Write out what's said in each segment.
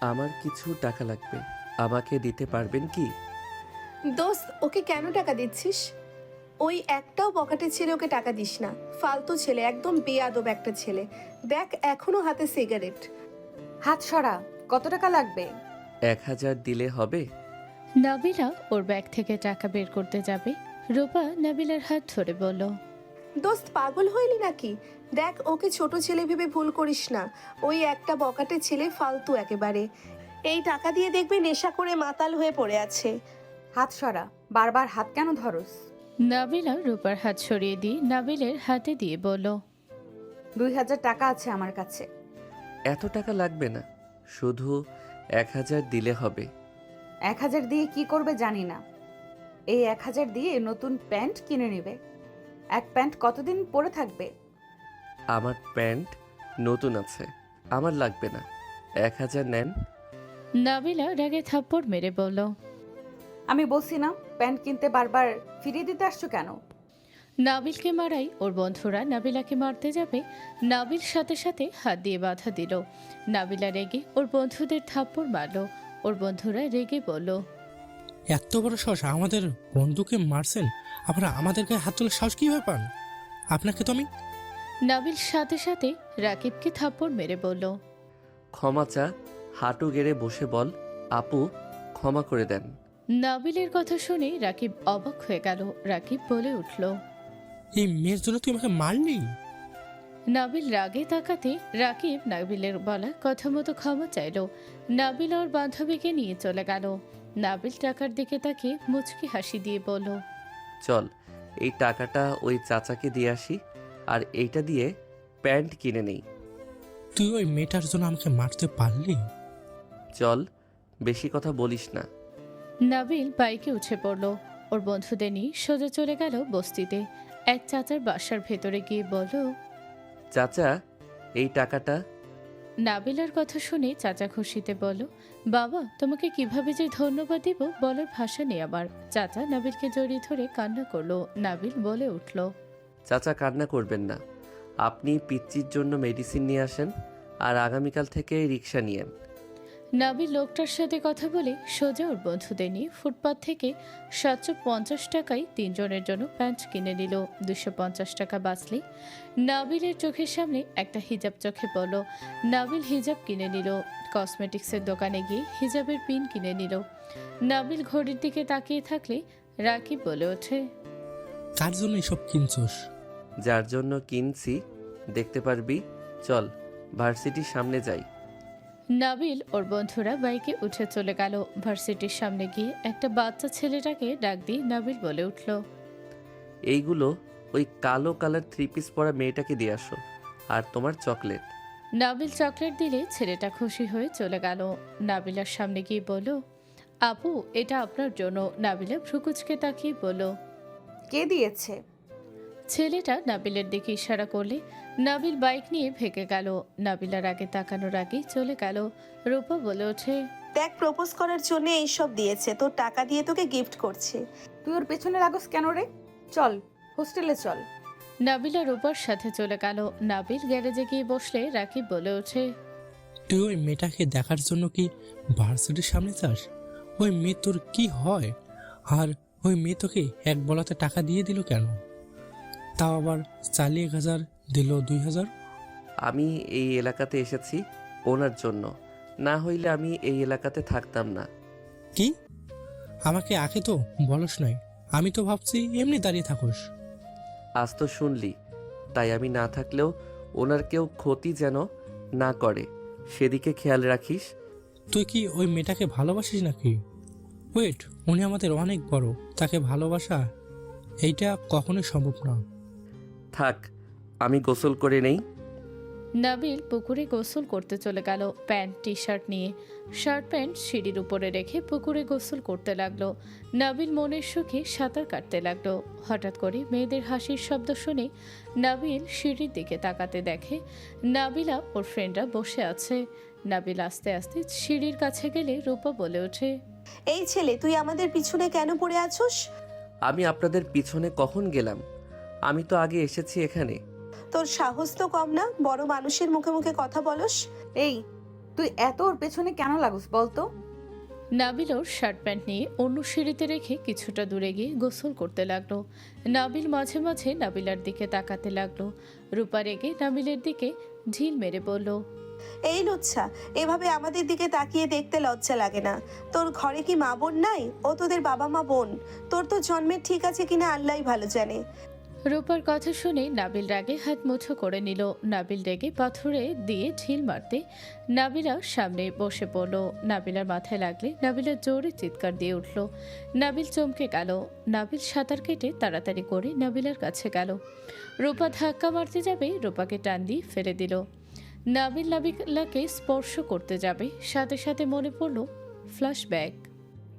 আমার কিছু টাকা লাগবে, আমাকে দিতে পারবেন কি? দোস্ত, ওকে কেন টাকা দিচ্ছিস? ওই একটাও পকেটে ছেলে ওকে টাকা দিস না। ফালতু ছেলে, একদম বেয়াদব একটা ছেলে। দেখ, এখনো হাতে সিগারেট। হাত সরা। কত টাকা লাগবে? 1000 দিলে হবে? নাবিলা ওর ব্যাগ থেকে টাকা বের করতে যাবে, রূপা নাবিলার হাত ধরে বলল, দোস্ত, পাগল হইলি নাকি? দেখ, ওকে ছোট ছেলে ভেবে ভুল করিস না। ওই একটা বকাটে ছেলে, ফালতু একেবারে। এই টাকা দিয়ে দেখবি নেশা করে মাতাল হয়ে পড়ে আছে। হাত সরা। বারবার হাত কেন ধরস? নাবিলা রূপার হাত সরিয়ে দিয়ে নাবিলের হাতে দিয়ে বলল, 2000 টাকা আছে আমার কাছে। এত টাকা লাগবে না, শুধু 1000 দিলে হবে। 1000 দিয়ে কি করবে জানি না। এই 1000 দিয়ে নতুন প্যান্ট কিনে নেবে। এক প্যান্ট কতদিন পরে থাকবে? আমার প্যান্ট নতুন আছে, আমার লাগবে না। 1000 নেন। নাবিলা রাগে থাপ্পড় মেরে বলল, আমি বলছি না প্যান্ট কিনতে বারবার ফিরিয়ে দিতে আসছো কেন? নাবিলকে মারাই ওর বন্ধুরা নাবিলাকে মারতে যাবে, নাবিল সাথে সাথে হাত দিয়ে বাধা দিল। নাবিলা রেগে ওর বন্ধুদের থাপ্পড় মারল। ওর বন্ধুরা রেগে বলল, এত বড় সাহস, আমাদের বন্ধুকে মারছেন, আবার আমাদের গায়ে হাত তোলার সাহস কিভাবে পান? আপনাকে তো আমি... নাবিল সাথে সাথে রাকিবকে থাপ্পড় মেরে বলল, ক্ষমা চা, হাঁটু গেড়ে বসে বল, আপু ক্ষমা করে দেন। নাবিলের কথা শুনে রাকিব অবাক হয়ে গেল। রাকিব বলে উঠল, এই মেয়ের জন্য তুই আমাকে মারলি? নাবিল রাগে তাকাতে রাকিব নাবিলের বলা কথা মতো ক্ষমা চাইল। নাবিল ওর বান্ধবীকে নিয়ে চলে গেল। নাবিল টাকার দিকে তাকিয়ে মুচকি হাসি দিয়ে বলল, চল, এই টাকাটা ওই চাচাকে দিয়ে আসি, আর এইটা দিয়ে প্যান্ট কিনে নেই। তুই ওই মেয়েটার জন্য আমাকে মারতে পারলি? চল, বেশি কথা বলিস না। নাবিল বাইকে উঠে পড়ল। ওর বন্ধুদের নিয়ে সোজা চলে গেল বস্তিতে। এক চাচার বাসার ভেতরে গিয়ে বলল, চাচা, এই টাকাটা। নাবিলার কথা শুনে চাচা খুশিতে বলল, বাবা, তোমাকে কিভাবে যে ধন্যবাদ দিব বলার ভাষা নেই আমার। চাচা নাবিলকে জড়িয়ে ধরে কান্না করলো। নাবিল বলে উঠল, চাচা কান্না করবেন না, আপনি পিচ্চির জন্য মেডিসিন নিয়ে আসেন, আর আগামীকাল থেকে রিক্সা নিয়েন। নাবিল লোকটার সাথে কথা বলে সোজা ওর বন্ধুদের নিয়ে ফুটপাত থেকে 750 টাকায় তিনজনের জন্য প্যান্ট কিনে নিল। 250 টাকা বাঁচলেই নাবিলের চোখের সামনে একটা হিজাব চোখে পড়ল। নাবিল হিজাব কিনে নিল। কসমেটিক্সের দোকানে গিয়ে হিজাবের পিন কিনে নিল। নাবিল ঘড়ির দিকে তাকিয়ে থাকলে রাকিব বলে ওঠে, কার জন্য এসব কিনছোস? যার জন্য কিনছি দেখতে পারবি, চল ভার্সিটির সামনে যাই। নাবিল ওর বন্ধুরা বাইকে উঠে চলে গেল। ভার্সিটির সামনে গিয়ে একটা বাচ্চা ছেলেটাকে ডাক দিয়ে নাবিল বলে উঠল, এইগুলো ওই কালো কালার 3 পিস পরা মেয়েটাকে দিয়ে আসো, আর তোমার চকলেট। নাবিল চকলেট দিলে ছেলেটা খুশি হয়ে চলে গেল। নাবিলার সামনে গিয়ে বলল, আপু, এটা আপনার জন্য। নাবিলা ভ্রুকুচকে তাকিয়ে বলল, কে দিয়েছে? ছেলেটা নাবিলের দিকে ইশারা করলে নাবিল বাইক নিয়ে ভেগে গেল। নাবিলার আগে তাকানোর আগেই চলে গেল। রূপা বলে ওঠে, দেখ, প্রপোজ করার জন্য এইসব দিয়েছে, তোর টাকা দিয়ে তোকে গিফট করছে। তুই ওর পেছনে লাগস কেন রে? চল, হোস্টেলে চল। নাবিলা রূপার সাথে চলে গেল। নাবিল গ্যারেজে গিয়ে বসলে রাকিব বলে ওঠে, তুই ওই মেয়েটাকে দেখার জন্য কি ভার্সিটির সামনে যাস? ওই মেয়ে তোর কি হয়? আর ওই মেয়ে তোকে এক বলাতে টাকা দিয়ে দিল কেন? তাও আবার চালিয়ে 1000 দিল 2000। আমি এই এলাকাতে এসেছি ওনার জন্য, না হইলে আমি এই এলাকাতে থাকতাম না। কি? আমাকে আগে তো বলস নাই, আমি তো ভাবছি এমনি দাঁড়িয়ে থাকোস। আজ তো শুনলি, তাই আমি না থাকলেও ওনার কেউ ক্ষতি যেন না করে সেদিকে খেয়াল রাখিস। তুই কি ওই মেয়েটাকে ভালোবাসিস নাকি? ওয়েট, উনি আমাদের অনেক বড়, তাকে ভালোবাসা এইটা কখনোই সম্ভব না। থাক, আমি গোসল করে নেই। নাবিল পুকুরে গোসল করতে চলে গেল প্যান্ট টি শার্ট নিয়ে। শার্ট প্যান্ট সিঁড়ির উপরে রেখে পুকুরে গোসল করতে লাগলো। নাবিল মনের সুখে সাঁতার কাটতে লাগলো। হঠাৎ করে মেয়েদের হাসির শব্দ শুনে নাবিল সিঁড়ির দিকে তাকাতে দেখে নাবিলা ওর ফ্রেন্ডরা বসে আছে। নাবিল আস্তে আস্তে সিঁড়ির কাছে গেলে রূপা বলে ওঠে, এই ছেলে, তুই আমাদের পিছনে কেন পড়ে আছোস? আমি আপনাদের পিছনে কখন গেলাম? আমি তো আগে এসেছি এখানে। তোর সাহস তো কম না, বড় মানুষের মুখে মুখে কথা বলস। এই, তুই এত ওর পেছনে কেন লাগুস বলতো? নাবিল ওর শার্ট প্যান্ট নিয়ে অন্য সিঁড়িতে রেখে কিছুটা দূরে গিয়ে গোসল করতে লাগলো। নাবিল মাঝে মাঝে নাবিলার দিকে তাকাতে লাগলো। রূপা রেগে নাবিলের দিকে ঢিল মেরে বলল, এই লুচ্ছা, এভাবে আমাদের দিকে তাকিয়ে দেখতে লজ্জা লাগে না? তোর ঘরে কি মা বোন নাই? ও তোদের বাবা মা বোন? তোর তো জন্মের ঠিক আছে কিনা আল্লাহই ভালো জানে। রূপার কথা শুনে নাবিল রাগে হাত মুঠো করে নিল। নাবিল রেগে পাথরে দিয়ে ঢিল মারতে নাবিলা সামনে বসে পড়ল। নাবিলার মাথায় লাগলে নাবিলা জোরে চিৎকার দিয়ে উঠল। নাবিল চমকে গেল। নাবিল সাঁতার কেটে তাড়াতাড়ি করে নাবিলার কাছে গেল। রূপা ধাক্কা মারতে যাবে, রূপাকে টান দিয়ে ফেলে দিল। নাবিল নাবিলাকে স্পর্শ করতে যাবে, সাথে সাথে মনে পড়ল ফ্ল্যাশব্যাক।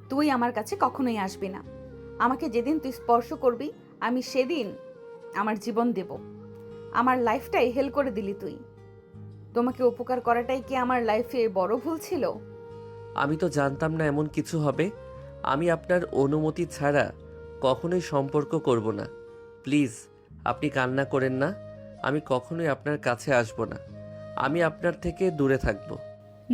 তুই আমার কাছে কখনোই আসবি না। আমাকে যেদিন তুই স্পর্শ করবি আমি সেদিন আমার জীবন দেব। আমার লাইফটাই হেল করে দিলি তুই। তোমাকে উপকার করাটাই কি আমার লাইফে বড় ভুল ছিল? আমি তো জানতাম না এমন কিছু হবে। আমি আপনার অনুমতি ছাড়া কখনোই সম্পর্ক করব না। প্লিজ, আপনি কান্না করেন না। আমি কখনোই আপনার কাছে আসব না। আমি আপনার থেকে দূরে থাকব।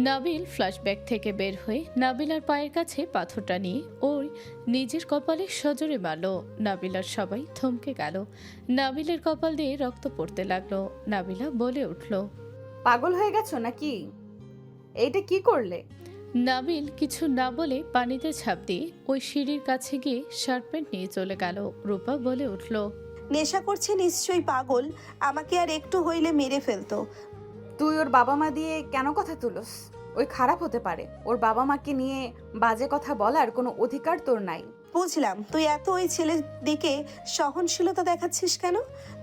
নাবিল ফ্ল্যাশব্যাক থেকে বের হয়ে নাবিলার পায়ের কাছে পাথরটা নিয়ে ওই নিজের কপালে সজোরে মারল। নাবিলার সবাই থমকে গেল। নাবিলের কপাল দিয়ে রক্ত পড়তে লাগলো। নাবিলা বলে উঠল, পাগল হয়ে গেছো নাকি? এইটা কি করলে? নাবিল কিছু না বলে পানিতে ঝাঁপ দিয়ে ওই সিঁড়ির কাছে গিয়ে শার্ট প্যান্ট নিয়ে চলে গেল। রূপা বলে উঠল, নেশা করছে নিশ্চয়ই পাগল, আমাকে আর একটু হইলে মেরে ফেলতো। তুই ওর বাবা মা দিয়ে কেন কথা তুলস? ওই খারাপ হতে পারে। ওর বাবা মাকে নিয়ে বাজে কথা বলার কোনো অধিকার তোর নাই। বুঝলাম, তুই এত ওই ছেলের দিকে সহনশীলতা দেখাচ্ছিস কেন?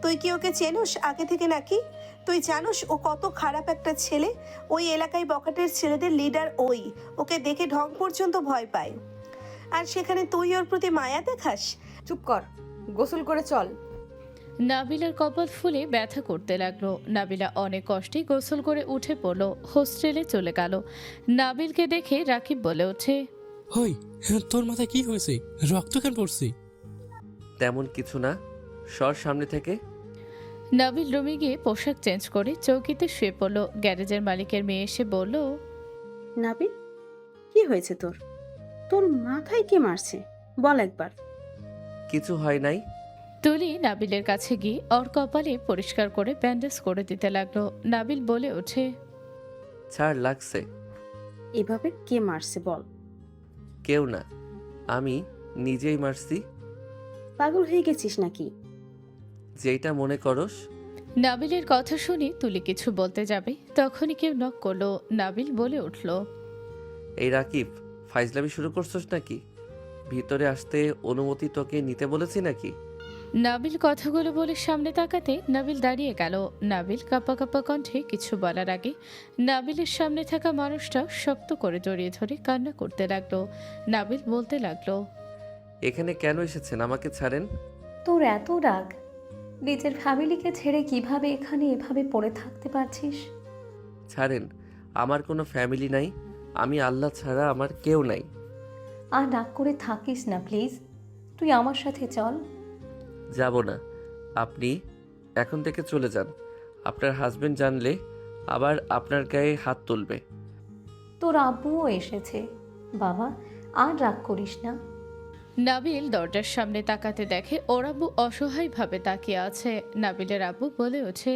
তুই কি ওকে চেনোস আগে থেকে নাকি? তুই জানোস ও কত খারাপ একটা ছেলে? ওই এলাকায় বখাটের ছেলেদের লিডার ওই। ওকে দেখে ঢং পর্যন্ত ভয় পায়, আর সেখানে তুই ওর প্রতি মায়া দেখাস? চুপ কর, গোসল করে চল। নাবিলার কপাল ফুলে ব্যথা করতে লাগলো। নাবিলা অনেক কষ্টে গোসল করে উঠে পড়লো, হোস্টেলে চলে গেল। নাবিলকে দেখে রাকিব বলে ওঠে, হই, তোর মাথায় কি হয়েছে? রক্ত কেন পড়ছে? তেমন কিছু না, সর সামনে থেকে। নাবিল রুমে গিয়ে পোশাক চেঞ্জ করে চৌকিতে শুয়ে পড়ল। গ্যারেজের মালিকের মেয়ে এসে বলল, নাবিল, কি হয়েছে তোর? তোর মাথায় কে মারছে? বল একবার। কিছু হয় নাই। তুলি নাবিলের কাছে গিয়ে ওর কপালে পরিষ্কার করে ব্যান্ডেজ করে দিতে লাগলো। নাবিল বলে ওঠে, ছাড়, লাগছে। এভাবে কে মারছে বল। কেউ না, আমি নিজেই মারছি। পাগল হয়ে গেছিস নাকি? যেটা মনে করস। নাবিলের কথা শুনে তুলি কিছু বলতে যাবে, তখনই কেউ নক করলো। নাবিল বলে উঠল, এই রাকিব, ফাইজলামি শুরু করছস নাকি? ভিতরে আসতে অনুমতি তোকে নিতে বলেছি নাকি? নাবিল কথাগুলো বলে সামনে তাকাতে নাবিল দাঁড়িয়ে গেল। নাবিল কাঁপা কাঁপা কণ্ঠে কিছু বলার আগে নাবিলের সামনে থাকা মানুষটা শক্ত করে জড়িয়ে ধরে কান্না করতে লাগলো। নাবিল বলতে লাগলো, এখানে কেন এসেছেন? আমাকে ছাড়েন। তোর এত রাগ? নিজের ফ্যামিলিকে ছেড়ে কিভাবে এখানে এভাবে পড়ে থাকতে পারছিস? ছাড়েন, আমার কোনো ফ্যামিলি নাই। আমি আল্লাহ ছাড়া আমার কেউ নাই। আর রাগ করে থাকিস না প্লিজ, তুই আমার সাথে চল। যাব না। আপনি এখন থেকে চলে যান। আপনার হাজবেন্ড জানলে আবার আপনার গায়ে হাত তুলবে। তোর আব্বুও এসেছে বাবা, আর রাগ করিস না। নাবিল দরজার সামনে তাকাতে দেখে ওর আব্বু অসহায়ভাবে তাকিয়ে আছে। নাবিলের আব্বু বলে ওঠে,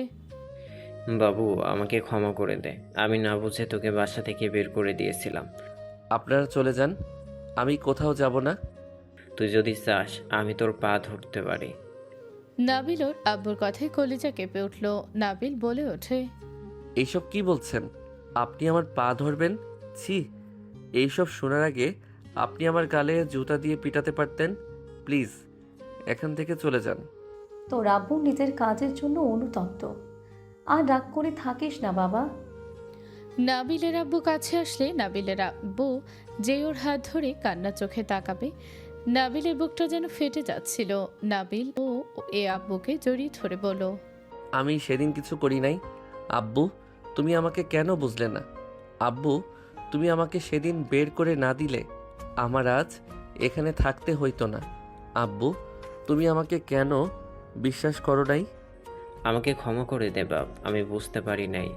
বাবু, আমাকে ক্ষমা করে দে। আমি না বুঝে তোকে বাসা থেকে বের করে দিয়েছিলাম। আপনারা চলে যান, আমি কোথাও যাব না। তুই যদি চাস আমি তোর পা ধরতে পারি। নাবিল ওর আব্বুর কথায় কলিজা কেঁপে উঠল। নাবিল বলে ওঠে, এইসব কি বলছেন? আপনি আমার পা ধরবেন? ছি, এইসব শোনার আগে আপনি আমার গালে জুতা দিয়ে পিটাতে পারতেন। প্লিজ এখান থেকে চলে যান। তোর আব্বু নিজের কাজের জন্য অনুতপ্ত, আর রাগ করে থাকিস না বাবা। নাবিলের আব্বু কাছে আসলে নাবিলের আব্বু যে ওর হাত ধরে কান্না চোখে তাকাবে, নাবিলের বুকটা যেন ফেটে যাচ্ছিল। নাবিল ও এ আব্বুকে জড়িয়ে ধরে বলল, আমি সেদিন কিছু করি নাই। আব্বু, তুমি আমাকে কেন বুঝলে না? আব্বু, তুমি আমাকে সেদিন বের করে না দিলে আমার আজ এখানে থাকতে হইতো না। আব্বু, তুমি আমাকে কেন বিশ্বাস করো নাই? আমাকে ক্ষমা করে দে বাপ, আমি বুঝতে পারি নাই।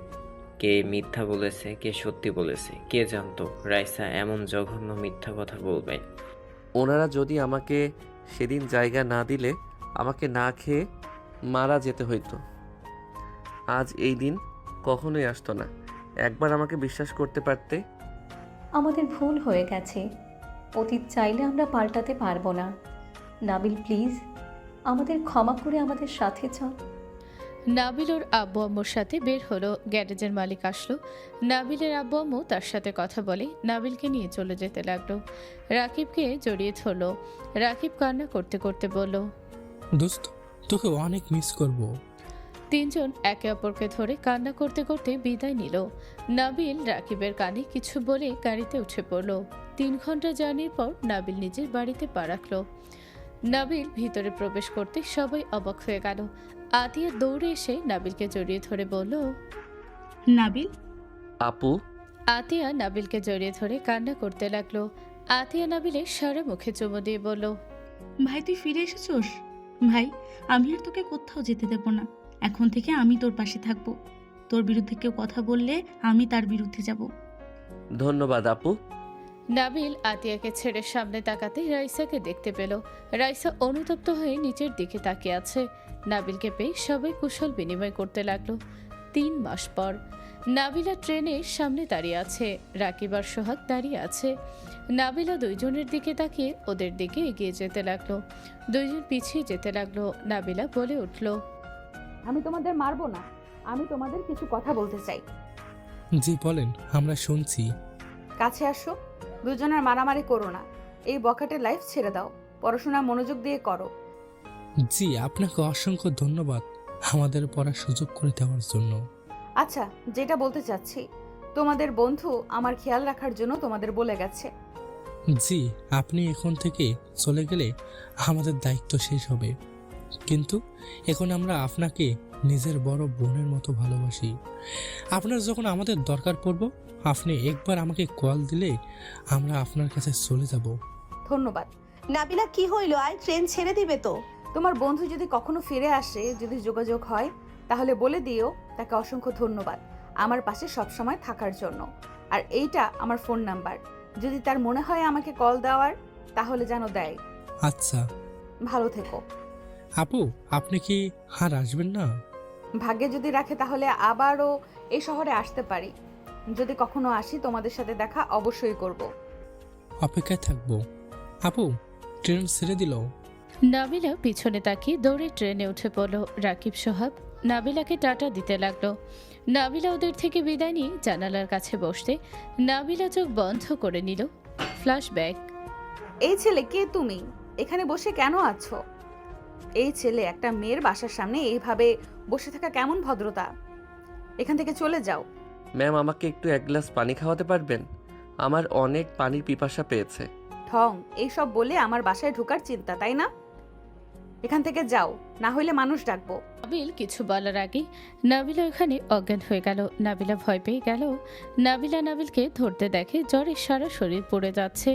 কে মিথ্যা বলেছে কে সত্যি বলেছে কে জানতো রাইসা এমন জঘন্য মিথ্যা কথা বলবে। ওনারা যদি আমাকে সেদিন জায়গা না দিলে আমাকে না খেয়ে মারা যেতে হইতো। আজ এই দিন কখনোই আসতো না। একবার আমাকে বিশ্বাস করতে পারতে। আমাদের ভুল হয়ে গেছে, অতীত চাইলে আমরা পাল্টাতে পারবো না। নাবিল প্লিজ আমাদের ক্ষমা করে আমাদের সাথে চল। নাবিল ওর আব্বু আম্মুর সাথে বের হলো। গ্যারেজের মালিক আসলো। নাবিলের আব্বু আম্মু তার সাথে কথা বলে নাবিলকে নিয়ে চলে যেতে লাগলো। রাকিবকে জড়িয়ে ধরলো। রাকিব কান্না করতে করতে বলল, দোস্ত তোকে অনেক মিস করব। তিনজন একে অপরকে ধরে কান্না করতে করতে বিদায় নিল। নাবিল রাকিবের কানে কিছু বলে গাড়িতে উঠে পড়ল। 3 ঘন্টা জার্নির পর নাবিল নিজের বাড়িতে পা রাখল। নাবিল ভিতরে প্রবেশ করতে সবাই অবাক হয়ে গেল। আতিয়া দৌড়ে এসে নাবিলকে জড়িয়ে ধরে বলল, নাবিল, আপু। আতিয়া নাবিলকে জড়িয়ে ধরে কান্না করতে লাগলো। আতিয়া নাবিলের সারা মুখে চুমু দিয়ে বলল, ভাই তুই ফিরে এসেছোস? ভাই আমি আর তোকে কোথাও যেতে দেব না। এখন থেকে আমি তোর পাশে থাকবো। তোর বিরুদ্ধে কেউ কথা বললে আমি তার বিরুদ্ধে যাব। ধন্যবাদ আপু। নাবিল আতিয়াকে ছেড়ে সামনে তাকাতে রাইসাকে দেখতে পেল। রাইসা অনুতপ্ত হয়ে নিচের দিকে তাকিয়ে আছে। নাবিলকে পেয়ে সবাই কুশল বিনিময় করতে লাগলো। 3 মাস পর নাবিলা ট্রেনের সামনে দাঁড়িয়ে আছে। রাকিব আর সোহাগ দাঁড়িয়ে আছে। নাবিলা দুইজনের দিকে তাকিয়ে ওদের দিকে এগিয়ে যেতে লাগলো। দুইজন পিছিয়ে যেতে লাগলো। নাবিলা বলে উঠল, আমি তোমাদের মারবো না, আমি তোমাদের কিছু কথা বলতে চাই। জি বলেন, আমরা শুনছি। কাছে আসো, দুজনের মারামারি করো না। এই বখাটের লাইফ ছেড়ে দাও, পড়াশোনা মনোযোগ দিয়ে করো। জি আপনাকে অসংখ্য ধন্যবাদ আমাদের পড়ার সুযোগ করে দেওয়ার জন্য। আচ্ছা, যেটা বলতে চাচ্ছি, তোমাদের বন্ধু আমার খেয়াল রাখার জন্য তোমাদের বলে গেছে। জি আপনি এখন থেকে চলে গেলে আমাদের দায়িত্ব শেষ হবে, কিন্তু এখন আমরা আপনাকে নিজের বড় বোনের মতো ভালোবাসি। আপনার যখন আমাদের দরকার পড়ব আপনি একবার আমাকে কল দিলে আমরা আপনার কাছে চলে যাব। ধন্যবাদ। নাবিলা কি হইলো? আয়, ট্রেন ছেড়ে দিবে তো। তোমার বন্ধু যদি কখনো ফিরে আসে, যদি যোগাযোগ হয়, তাহলে বলে দিও তাকে অসংখ্য ধন্যবাদ আমার পাশে সবসময় থাকার জন্য। আর এইটা আমার ফোন নাম্বার, যদি তার মনে হয় আমাকে কল দেওয়ার তাহলে যেন দেয়। আচ্ছা ভালো থেকো। আপু আপনি কি আর আসবেন না? ভাগ্যে যদি রাখে তাহলে আবারও এই শহরে আসতে পারি। যদি কখনো আসি তোমাদের সাথে দেখা অবশ্যই করব। অপেক্ষায় থাকবো। আপু ট্রেন ছেড়ে দিল। নাবিলা পিছনে তাকিয়ে দৌড়ে ট্রেনে উঠে পড়ল। রাকিব সোহাগ নাবিলাকে টাটা দিতে লাগলো। নাবিলা ওদের থেকে বিদায় নিয়ে জানালার কাছে বসতে নাবিলা চোখ বন্ধ করে নিল। ফ্ল্যাশব্যাক। এই ছেলে কে তুমি? এখানে বসে কেন আছো? এই ছেলে একটা মেয়ের বাসার সামনে এইভাবে বসে থাকা কেমন ভদ্রতা? এখান থেকে চলে যাও। ম্যাম আমাকে একটু 1 গ্লাস পানি খাওয়াতে পারবেন? আমার অনেক পানির পিপাসা পেয়েছে। ঠং এইসব বলে আমার বাসায় ঢোকার চিন্তা, তাই না? এখান থেকে যাও, না হইলে মানুষ ডাকবো। নাবিল কিছু বলার আগে নাবিলা এখানে অজ্ঞান হয়ে গেল। নাবিলা ভয় পেয়ে গেল। নাবিলা নাবিলকে ধরতে দেখে জ্বরে সারা শরীর পড়ে যাচ্ছে।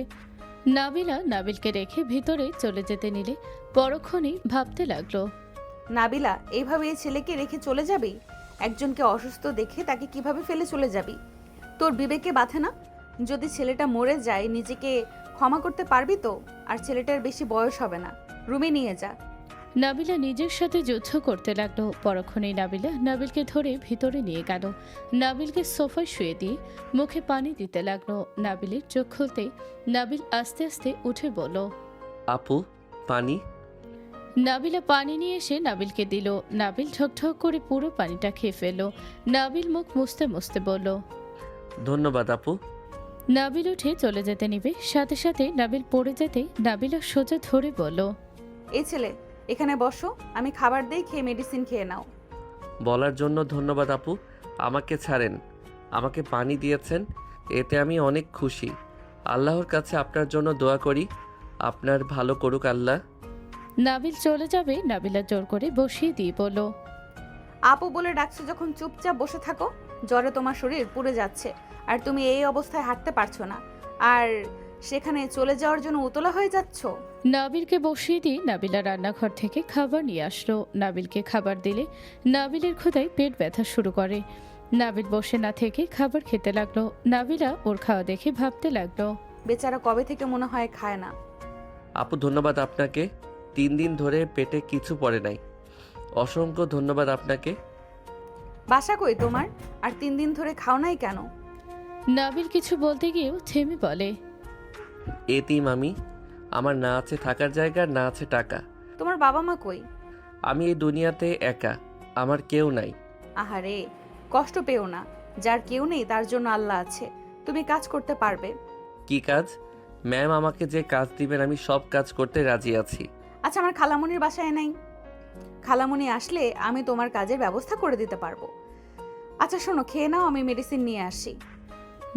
নাবিলা নাবিলকে রেখে ভিতরে চলে যেতে নিলে পরক্ষণেই ভাবতে লাগলো, নাবিলা এইভাবে এই ছেলেকে রেখে চলে যাবি? একজনকে অসুস্থ দেখে তাকে কিভাবে ফেলে চলে যাবি? তোর বিবেকে বাধে না? যদি ছেলেটা মরে যায় নিজেকে ক্ষমা করতে পারবি তো? আর ছেলেটার বেশি বয়স হবে না, রুমে নিয়ে যা। নাবিলা নিজের সাথে যুদ্ধ করতে লাগলো। পরক্ষণেই নাবিলা নাবিলকে ধরে ভিতরে নিয়ে গেল। নাবিলকে সোফায় শুয়ে দিয়ে মুখে পানি দিতে লাগলো। নাবিলের চোখ খুলতেই নাবিল আস্তে আস্তে উঠে বলল, আপু পানি। নাবিলা পানি নিয়ে এসে নাবিলকে দিল। নাবিল ঠকঠক করে পুরো পানিটা খেয়ে ফেলল। নাবিল মুখ মুছতে মুছতে বলল, ধন্যবাদ আপু। নাবিল উঠে চলে যেতে নিবে, সাথে সাথে নাবিল পড়ে যেতে নাবিলা সোজা ধরে বলল, এই ছেলে এখানে বসো, আমি খাবার দেই, খেয়ে মেডিসিন খেয়ে নাও। বলার জন্য ধন্যবাদ আপু। আমাকে ছাড়েন। আমাকে পানি দিয়েছেন, এতে আমি অনেক খুশি। আল্লাহর কাছে আপনার জন্য দোয়া করি, আপনার ভালো করুক আল্লাহ। নাবিল চলে যাবে নাবিলা জোর করে বসিয়ে দিয়ে বলল, আপু বলে ডাকছো যখন চুপচাপ বসে থাকো। জ্বরে তোমার শরীর পুড়ে যাচ্ছে আর তুমি এই অবস্থায় হাঁটতে পারছো না, আর সেখানে চলে যাওয়ার জন্য উতলা হয়ে যাচ্ছ। নাবিলকে বসিয়ে দিয়ে নাবিলা রান্নাঘর থেকে খাবার নিয়ে আসলো। নাবিলকে খাবার দিলে নাবিলের ক্ষুধায় পেট ব্যথা শুরু করে। নাবিল বসে না থেকে খাবার খেতে লাগলো। নাবিলা ওর খাওয়া দেখে ভাবতে লাগলো। বেচারা কবে থেকে মনে হয় খায় না। আপু ধন্যবাদ আপনাকে, 3 দিন ধরে পেটে কিছু পড়ে নাই। অসংখ্য ধন্যবাদ আপনাকে। বাসা কই তোমার? আর 3 দিন ধরে খাও নাই কেন? নাবিল কিছু বলতে গিয়েও থেমে বলে, এতিম আমি, আমার না আছে থাকার জায়গা, না আছে টাকা। তোমার বাবা মা কই? আমি এই দুনিয়াতে একা, আমার কেউ নাই। আহারে, কষ্ট পেও না। যার কেউ নেই তার জন্য আল্লাহ আছে। তুমি কাজ করতে পারবে। কি কাজ? ম্যাম আমাকে যে কাজ দিবেন আমি সব কাজ করতে রাজি আছি। আচ্ছা, আমার খালামণির বাসায় নাই? খালামণি আসলে আমি তোমার কাজের ব্যবস্থা করে দিতে পারবো। আচ্ছা শোনো, খেয়ে নাও, আমি মেডিসিন নিয়ে আসি।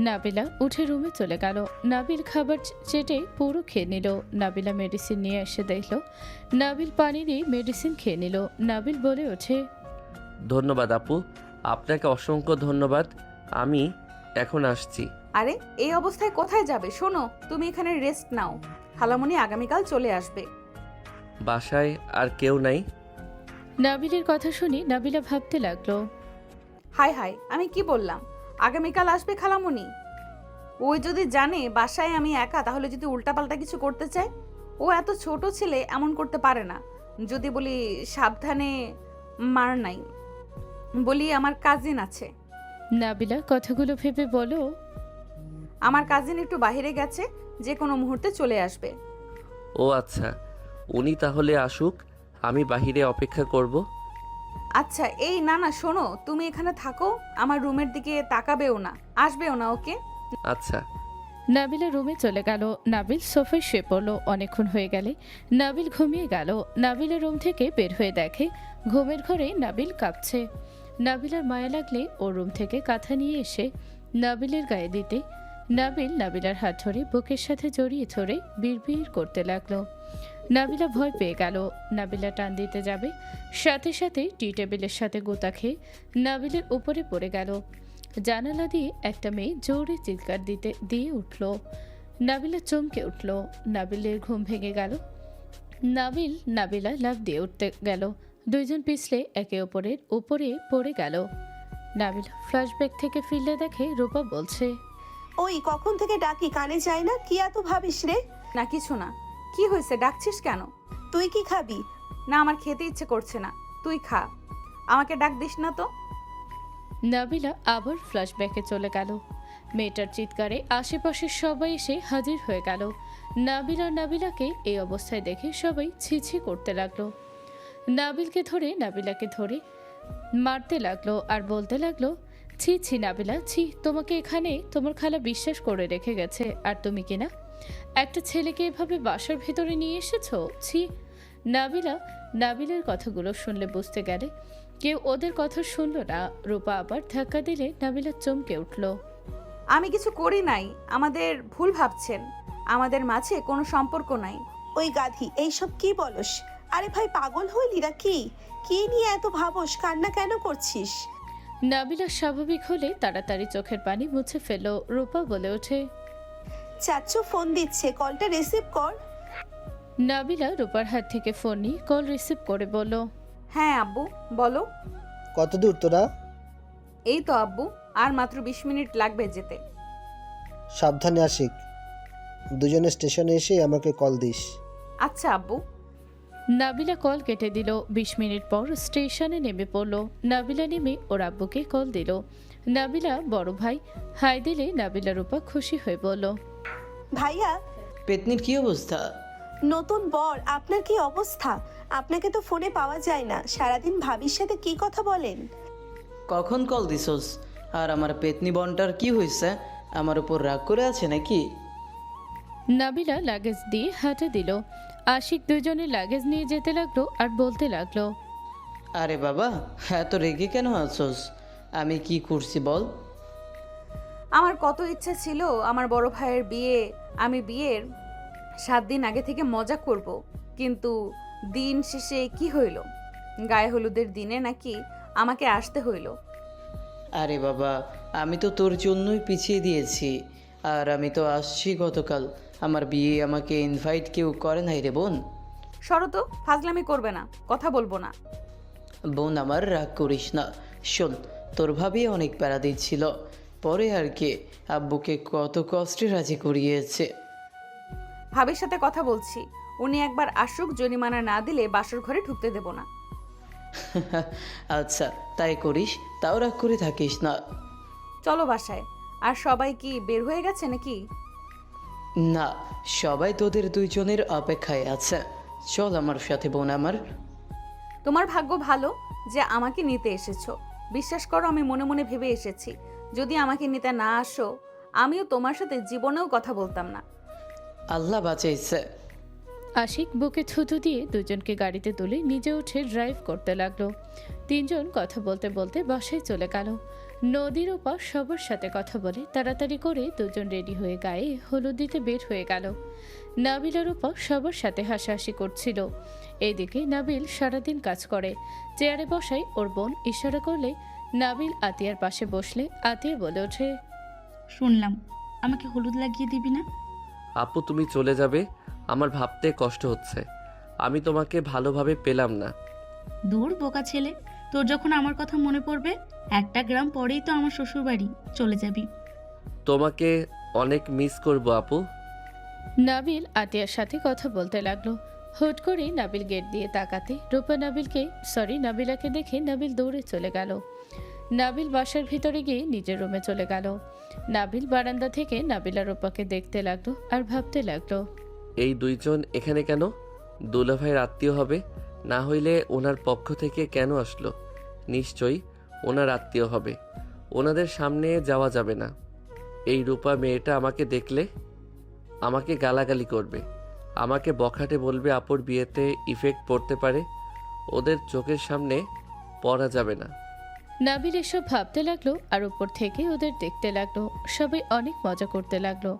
নাবিলা উঠে রুমে চলে গেল। নাবিল খাবার চেটে পুরো খেয়ে নিল। নাবিলা মেডিসিন নিয়ে এসে দেখল নাবিল পানি দিয়ে মেডিসিন খেয়ে নিল। নাবিল বলে ওঠে, ধন্যবাদ আপু, আপনাকে অসংখ্য ধন্যবাদ। আমি এখন আসছি। আরে এই অবস্থায় কোথায় যাবে? শোনো, তুমি এখানে রেস্ট নাও। খালামণি আগামীকাল চলে আসবে। বাসায় আর কেউ নাই? নাবিলের কথা শুনে নাবিলা ভাবতে লাগলো, হাই হাই, আমি কি বললাম? আগামীকাল আসবে খালামণি। ওই যদি জানে বাসায় আমি একা, তাহলে যদি উল্টাপাল্টা কিছু করতে চায়? ও এত ছোট ছেলে, এমন করতে পারে না। যদি বলি সাবধানে, মার নাই, বলি আমার কাজিন আছে। নাবিলা কথাগুলো ভেবে বলো, আমার কাজিন একটু বাইরে গেছে, যে কোনো মুহূর্তে চলে আসবে। ও আচ্ছা, উনি তাহলে আসুক, আমি বাহিরে অপেক্ষা করব। আচ্ছা এই না না, শোনো, তুমি এখানে থাকো, আমার রুমের দিকে তাকাবেও না, আসবেও না, ওকে? আচ্ছা। নাবিলা রুমে চলে গেল। নাবিল সোফায় শুয়ে পড়লো। অনেকক্ষণ হয়ে গেলে নাবিল ঘুমিয়ে গেল। নাবিলা রুম থেকে বের হয়ে দেখে ঘুমের ঘরে নাবিল কাঁপছে। নাবিলার মায়া লাগলে ওর রুম থেকে কাঁথা নিয়ে এসে নাবিলের গায়ে দিতে নাবিল নাবিলার হাত ধরে বুকের সাথে জড়িয়ে ধরে বিড়বিড় করতে লাগলো। নাবিলা ভয় পেয়ে গেল। নাবিলা টান দিতে যাবে, সাথে সাথে টি টেবিলের সাথে গোতা খেয়ে নাবিলের উপরে পড়ে গেল। জানালা দিয়ে একটা মেয়ে জোরে চিৎকার দিয়ে উঠল। নাবিলা চমকে উঠল। নাবিলের ঘুম ভেঙে গেল। নাবিলা লাফ দিয়ে উঠতে গেল। দুইজন পিছলে একে অপরের উপরে পড়ে গেল। নাবিলা ফ্ল্যাশব্যাক থেকে ফিরলে দেখে রূপা বলছে, ওই কখন থেকে ডাকি, কানে যায় না? কি এত ভাবিস রে? না কিছু না। কি হয়েছে, ডাকছিস কেন? তুই কি খাবি? না, আমার খেতে ইচ্ছে করছে না, তুই খা। আমাকে ডাক দিস না তো। নাবিলা আবার ফ্ল্যাশব্যাকে চলে গেল। মেয়েটার চিৎকারে আশেপাশের সবাই এসে হাজির হয়ে গেল। নাবিলাকে এই অবস্থায় দেখে সবাই ছিছি করতে লাগলো। নাবিলাকে ধরে মারতে লাগলো আর বলতে লাগলো, ছি ছি নাবিলা, ছি, তোমাকে এখানে তোমার খালা বিশ্বাস করে রেখে গেছে, আর তুমি কিনা একটা ছেলেকে এভাবে বাসার ভেতরে নিয়ে এসেছো, ছি। নাবিলার কথাগুলো শুনলে বুঝতে গেলে কেউ ওদের কথা শুনলো না। রূপা আবার ধাক্কা দিলে নাবিলা চমকে উঠল। আমি কিছু করি নাই, আমাদের ভুল ভাবছেন, আমাদের মাঝে কোনো সম্পর্ক নাই। ওই গাধি, এইসব কি বলস? আরে ভাই, পাগল হইলি না কি? কি নিয়ে এত ভাবস? কান্না কেন করছিস? নাবিলা স্বাভাবিক হলে তাড়াতাড়ি চোখের পানি মুছে ফেলল। রূপা বলে ওঠে, চাচ্চু ফোন দিচ্ছে, কলটা রিসিভ কর। নাবিলা রূপার হাত থেকে ফোন নিয়ে কল রিসিভ করে বলল, হ্যাঁ আব্বু, বলো। কত দূর তোরা? এই তো আব্বু, আর মাত্র 20 মিনিট লাগবে যেতে। সাবধানে আসিক, দুজনে স্টেশনে এসে আমাকে কল দিস। আচ্ছা আব্বু। নাবিলা কল কেটে দিল। 20 মিনিট পর স্টেশনে নেমে পড়ল। নাবিলা নেমে ওর আব্বুকে কল দিল। নাবিলা বড় ভাই হাই দিলে নাবিলা রূপা খুশি হয়ে বলল, ভাইয়া, পেতনির কি অবস্থা? নতুন বর, আপনার কি অবস্থা? আপনাকে তো ফোনে পাওয়া যায় না, সারাদিন ভাবির সাথে কি কথা বলেন? কখন কল দিছস? আর আমার পেতনি বনটার কি হয়েছে? আমার উপর রাগ করে আছে নাকি? নাবিলা লাগেজ দিয়ে হাতে দিল। আশিক দুজনের লাগেজ নিয়ে যেতে লাগলো আর বলতে লাগলো, আরে বাবা, এত রেগে কেন আছস? আমি কি করছি বল? আমার কত ইচ্ছে ছিল আমার বড় ভাইয়ের বিয়ে, আমি বিয়ের 7 দিন আগে থেকে মজা করব, কিন্তু দিন শেষে কি হইল? গায়ে হলুদের দিনে নাকি আমাকে আসতে হইল। আরে বাবা, আমি তো তোর জন্যই পিছিয়ে দিয়েছি, আর আমি তো আসছি গতকাল। আমার বিয়ে আমাকে ইনভাইট কেউ করে নাই রে বোন। শরত, ফাজলামি করবে না, কথা বলবো না। বোন আমার, রাগ করিস না। শোন, তোর ভাবি অনেক প্যারা দিচ্ছিল, পরে আর কি আব্বুকে কত কষ্টে রাজি করিয়েছে। ভাবির সাথে কথা বলছি, উনি একবার আসুক, জরিমানা না দিলে বাসর ঘরে ঢুকতে দেব না। আচ্ছা তাই করিস, তাও রাগ করে থাকিস না। চলো বাসায়। আর সবাই কি বের হয়ে গেছে নাকি? না, সবাই তোদের দুইজনের অপেক্ষায় আছে। চল আমার সাথে বোন আমার। তোমার ভাগ্য ভালো যে আমাকে নিতে এসেছো। বিশ্বাস করো, আমি মনে মনে ভেবে এসেছি, যদি আমাকে নিতে না আসো আমিও তোমার সাথে জীবনেও কথা বলতাম না। আল্লাহ বাঁচাইছে। আশিক বুকে থুতু দিয়ে দুজনকে গাড়িতে তুলে নিজে উঠে ড্রাইভ করতে লাগলো। তিনজন কথা বলতে বলতে বাসায় চলে গেল। নদীর ওপার সবার সাথে কথা বলে তাড়াতাড়ি করে দুজন রেডি হয়ে গায়ে হলুদ দিতে বের হয়ে গেল। নাবিলের ওপর সবার সাথে হাসাহাসি করছিল। এইদিকে নাবিল সারাদিন কাজ করে, চেয়ারে বসায় ওর বোন ইশারা করলে নাবিল আতিয়ার পাশে বসলে আতিয়া বলে ওঠে, শুনলাম আমাকে হলুদ লাগিয়ে দিবি না? আপু তুমি চলে যাবে আমার ভাবতে কষ্ট হচ্ছে। আমি তোমাকে ভালোভাবে পেলাম না। দূর বোকা ছেলে, তোর যখন আমার কথা মনে পড়বে, একটা গ্রাম পরেই তো আমার শ্বশুর বাড়ি, চলে যাবি। তোমাকে অনেক মিস করব আপু। নাবিল আতিয়ার সাথে কথা বলতে লাগলো। হুট করে নাবিল গেট দিয়ে তাকাতে রূপা নাবিলাকে দেখে নাবিল দৌড়ে চলে গেল। নাবিল বাসার ভিতরে গিয়ে নিজের রুমে চলে গেল। নাবিল বারান্দা থেকে নাবিলা রূপাকে দেখতে লাগলো আর ভাবতে লাগলো, এই দুইজন এখানে কেন? দুলাভাইয়ের আত্মীয় হবে, না হইলে ওনার পক্ষ থেকে কেন আসলো? নিশ্চয়ই ওনার আত্মীয় হবে। ওনাদের সামনে যাওয়া যাবে না। এই রূপা মেয়েটা আমাকে দেখলে আমাকে গালাগালি করবে, আমাকে বখাটে বলবে, আপুর বিয়েতে ইফেক্ট পড়তে পারে। ওদের চোখের সামনে পড়া যাবে না। নাবিল এসব ভাবতে লাগলো আর উপর থেকে ওদের দেখতে লাগলো। সবাই অনেক মজা করতে লাগলো,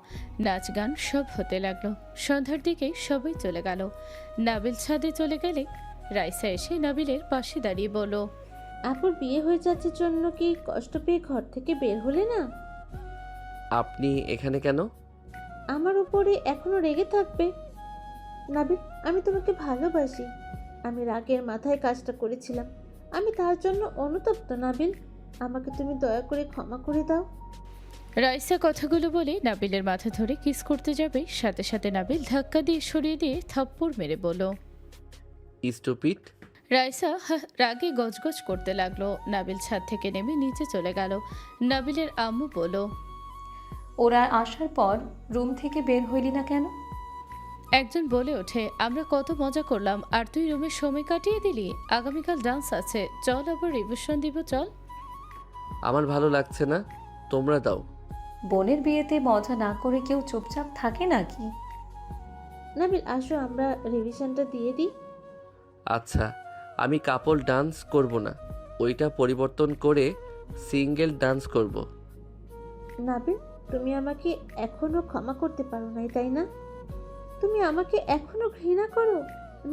নাচ গান সব হতে লাগলো। সন্ধ্যার দিকে সবাই চলে গেল। নাবিল ছাদে চলে গেলে রাইসা এসে নাবিলের পাশে দাঁড়িয়ে বলল, আপুর বিয়ে হয়ে যাচ্ছে জন্য কি কষ্ট পেয়ে ঘর থেকে বের হলে না? আপনি এখানে কেন? আমার উপরে এখনো রেগে থাকবে? নাবিল, আমি তোমাকে ভালোবাসি। আমি রাগের মাথায় কাজটা করেছিলাম, আমি তার জন্য অনুতপ্ত। নাবিল, আমাকে তুমি দয়া করে ক্ষমা করে দাও। রাইসা কথাগুলো বলে নাবিলের মাথা ধরে কিস করতে যাবে, সাথে সাথে নাবিল ধাক্কা দিয়ে সরিয়ে দিয়ে থাপ্পড় মেরে বলল, স্টুপিড। রাইসা রাগে গজগজ করতে লাগলো। নাবিল ছাদ থেকে নেমে নিচে চলে গেল। নাবিলের আম্মু বলল, ওরা আসার পর রুম থেকে বের হইলি না কেন? একজন বলে ওঠে, আমরা কত মজা করলাম আর তুই রুমে সময় কাটিয়ে দিলি। আগামীকাল ডান্স আছে, চল আবার রিভিশন দিব, চল। আমার ভালো লাগছে না, তোমরা দাও। বোনের বিয়েতে মজা না করে কেউ চুপচাপ থাকে নাকি? নাবিল, আসো আমরা রিভিশনটা দিয়ে দিই। আচ্ছা, আমি কাপল ডান্স করব না, ওইটা পরিবর্তন করে সিঙ্গেল ডান্স করব। নাবিল, তুমি আমাকে এখনো ক্ষমা করতে পারো নাই, তাই না? তুমি আমাকে এখনো ঘৃণা করো?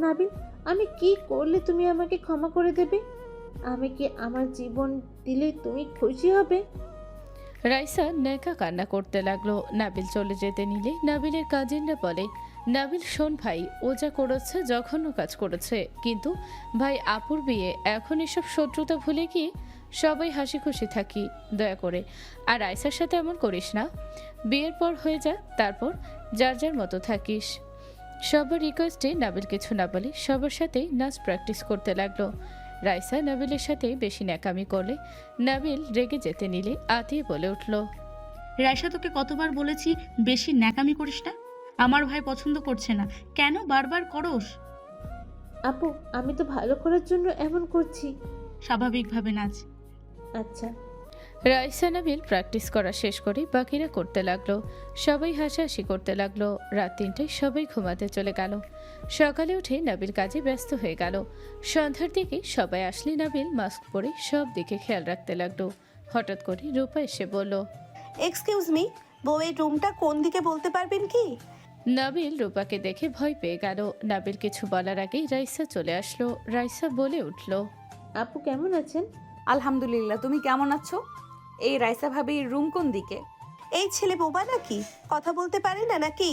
নাবিল, আমি কি করলে তুমি আমাকে ক্ষমা করে দেবে? আমি কি আমার জীবন দিলে তুমি খুশি হবে? রাইসা নেকা কান্না করতে লাগলো। নাবিল চলে যেতে নিলে নাবিলের কাজিনরা বলে, নাবিল শোন ভাই, ও যা করেছে জঘন্য কাজ করেছে, কিন্তু ভাই আপুর বিয়ে, এখন এসব শত্রুতা ভুলে গিয়ে সবাই হাসি খুশি থাকি দয়া করে। আর রাইসার সাথে এমন করিস না, বিয়ের পর হয়ে যা, তারপর যার যার মতো থাকিস। সবার রিকোয়েস্টে নাবিল কিছু না বলে সবার সাথে নাচ প্র্যাকটিস করতে লাগলো। রাইসা নাবিলের সাথে বেশি ন্যাকামি করলে নাবিল রেগে যেতে নিলে আতিয়ে বলে উঠল, রাইসা, তোকে কতবার বলেছি বেশি ন্যাকামি করিস না? আমার ভাই পছন্দ করছে না, কেন বারবার করস? আপু, আমি তো ভালো করার জন্য এমন করছি। স্বাভাবিকভাবে নাচ। আচ্ছা। রাইসা নাবিল প্র্যাকটিস করা শেষ করে বাকিরা করতে লাগলো। সবাই হাসাহাসি করতে লাগলো। রাত 3টায় সবাই ঘুমাতে চলে গেল। সকালে উঠে নাবিল কাজে ব্যস্ত হয়ে গেল। সন্ধ্যার দিকে সবাই আসলে নাবিল মাস্ক পরে সব দিকে খেয়াল রাখতে লাগলো। হঠাৎ করে রূপা এসে বলল, এক্সকিউজ মি, বউয়ের রুমটা কোন দিকে বলতে পারবেন কি? নাবিল রূপাকে দেখে ভয় পেয়ে গেল। নাবিল কিছু বলার আগেই রাইসা চলে আসলো। রাইসা বলে উঠল, আপু কেমন আছেন? আলহামদুলিল্লাহ, তুমি কেমন আছো? এই রাইসা ভাবির রুম কোন দিকে? এই ছেলে বোবা নাকি, কথা বলতে পারে না নাকি?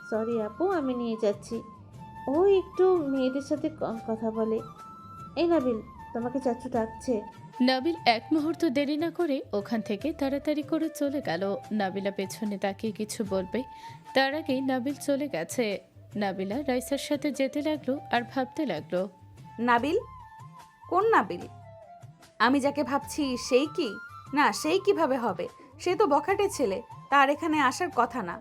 সরি আপু, আমি নিয়ে যাচ্ছি। ও একটু মেয়েদের সাথে কম কথা বলে। এই নাবিল, তোমাকে চাচু ডাকছে। নাবিল এক মুহূর্ত দেরি না করে ওখান থেকে তাড়াতাড়ি করে চলে গেল। নাবিলা পেছনে তাকিয়ে কিছু বলবে, তার আগেই নাবিল চলে গেছে। নাবিলা রাইসার সাথে যেতে লাগলো আর ভাবতে লাগলো, নাবিল? কোন নাবিল? আমি যাকে ভাবছি সেই কি? না, সেই কিভাবে হবে? সে তো বখাটে ছেলে, তার এখানে আসার কথা না।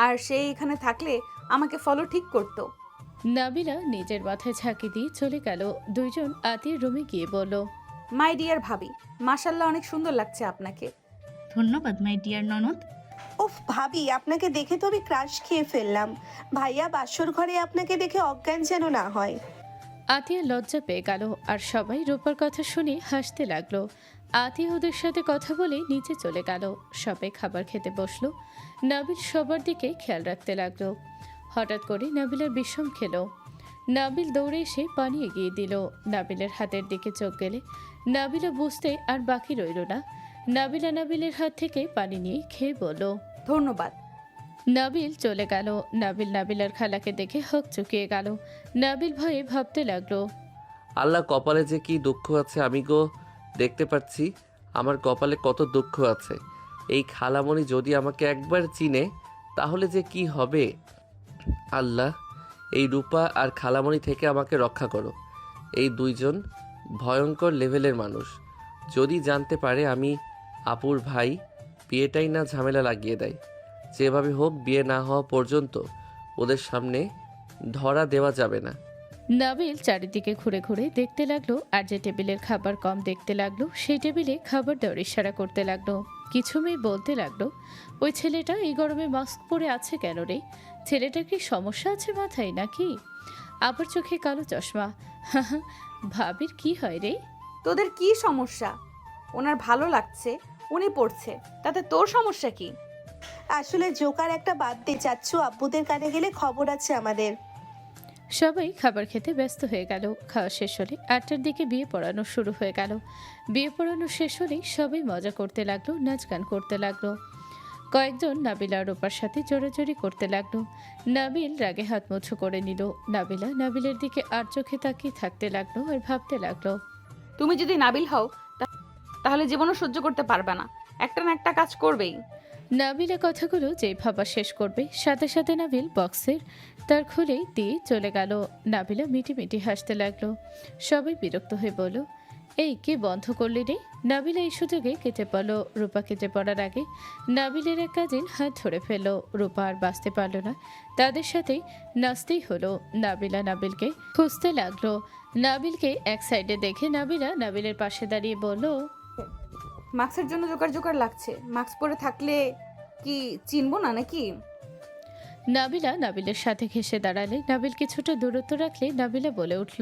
আর সে এখানে থাকলে আমাকে ফলো ঠিক করতো। নাবিলা নিজের মাথায় ঝাঁকি দিয়ে চলে গেল। দুইজন আতির রুমে গিয়ে বলল, মাই ডিয়ার ভাবি, মাশাল্লাহ অনেক সুন্দর লাগছে আপনাকে। ধন্যবাদ মাই ডিয়ার ননদ। উফ ভাবি, আপনাকে দেখে তো আমি ক্রাশ খেয়ে ফেললাম। ভাইয়া বাসর ঘরে আপনাকে দেখে অজ্ঞান যেন না হয়। আতিয়া লজ্জা পেয়ে গেল আর সবাই রূপার কথা শুনে হাসতে লাগলো। আতিয়া ওদের সাথে কথা বলে নিচে চলে গেল। সবাই খাবার খেতে বসলো। নাবিল সবার দিকে খেয়াল রাখতে লাগলো। হঠাৎ করে নাবিলার বিষম খেলো। নাবিল দৌড়ে এসে পানি এগিয়ে দিল। নাবিলের হাতের দিকে চোখ গেলে নাবিলা বুঝতে আর বাকি রইল না। নাবিলা নাবিলের হাত থেকে পানি নিয়ে খেয়ে বলল, ধন্যবাদ। নাবিল চলে গেল। নাবিল নাবিলার খালাকে দেখে হক চুকিয়ে গেল। নাবিল ভয়ে ভাবতে লাগলো, আল্লাহ, কপালে যে কি দুঃখ আছে আমি গো দেখতে পাচ্ছি। আমার কপালে কত দুঃখ আছে। এই খালামণি যদি আমাকে একবার চিনে তাহলে যে কি হবে। আল্লাহ, এই রূপা আর খালামণি থেকে আমাকে রক্ষা করো। এই দুইজন ভয়ঙ্কর লেভেলের মানুষ। যদি জানতে পারে আমি আপুর ভাই, বিয়েটাই না ঝামেলা লাগিয়ে দেয়। যেভাবে হোক বিয়ে না হওয়া পর্যন্ত ওদের সামনে ধরা দেওয়া যাবে না। নাবিল চারিদিকে ঘুরে ঘুরে দেখতে লাগলো আর যে টেবিলের খাবার কম দেখতে লাগলো সেই টেবিলে খাবার দেওয়ার ইশারা করতে লাগলো। কিছু মেয়ে বলতে লাগলো, ওই ছেলেটা এই গরমে মাস্ক পরে আছে কেন রে? ছেলেটার কি সমস্যা আছে মাথায় নাকি? আবার চোখে কালো চশমা। ভাবির কি হয় রে? তোদের কি সমস্যা? ওনার ভালো লাগছে, উনি পড়ছে, তাতে তোর সমস্যা কি? আসলে জোকার একটা বাদ দিয়ে চাচ্ছু, আব্বুদের কানে গেলে খবর আছে আমাদের। সবাই খাবার খেতে ব্যস্ত হয়ে গেল। খাওয়া শেষ হলে 8টার দিকে বিয়ে পড়ানো শুরু হয়ে গেল। বিয়ে পড়ানো শেষ হলেই সবাই মজা করতে লাগলো, নাচ গান করতে লাগলো। কয়েকজন নাবিলা রূপার সাথে জোরাজোরি করতে লাগলো। নাবিল রাগে হাত মুঠো করে নিল। নাবিলা নাবিলের দিকে আর চোখে তাকিয়ে থাকতে লাগলো আর ভাবতে লাগলো, তুমি যদি নাবিল হও তাহলে জীবনও সহ্য করতে পারবে না, একটা না একটা কাজ করবেই। নাবিলা কথাগুলো যেই ভাবা শেষ করবে সাথে সাথে নাবিল বক্সের তার খুলে দিয়ে চলে গেল। নাবিলা মিটি মিটি হাসতে লাগলো। সবাই বিরক্ত হয়ে বলল, এই কে বন্ধ করলি রে? নাবিলা এই সুযোগে কেটে পড়ল। রূপা কেটে পড়ার আগে নাবিলের এক কাজিন হাত ধরে ফেলল। রূপা আর বাঁচতে পারল না, তাদের সাথে নাচতেই হলো। নাবিলা নাবিলকে খুঁজতে লাগলো। নাবিলকে এক সাইডে দেখে নাবিলা নাবিলের পাশে দাঁড়িয়ে বলল, মাস্কের জন্য জোকার জোকার লাগছে, মাস্ক পরে থাকলে কি চিনবো না নাকি? নাবিলা নাবিলের সাথে ঘেঁষে দাঁড়ালে নাবিল কিছুটা দূরত্ব রাখলে নাবিলা বলে উঠল,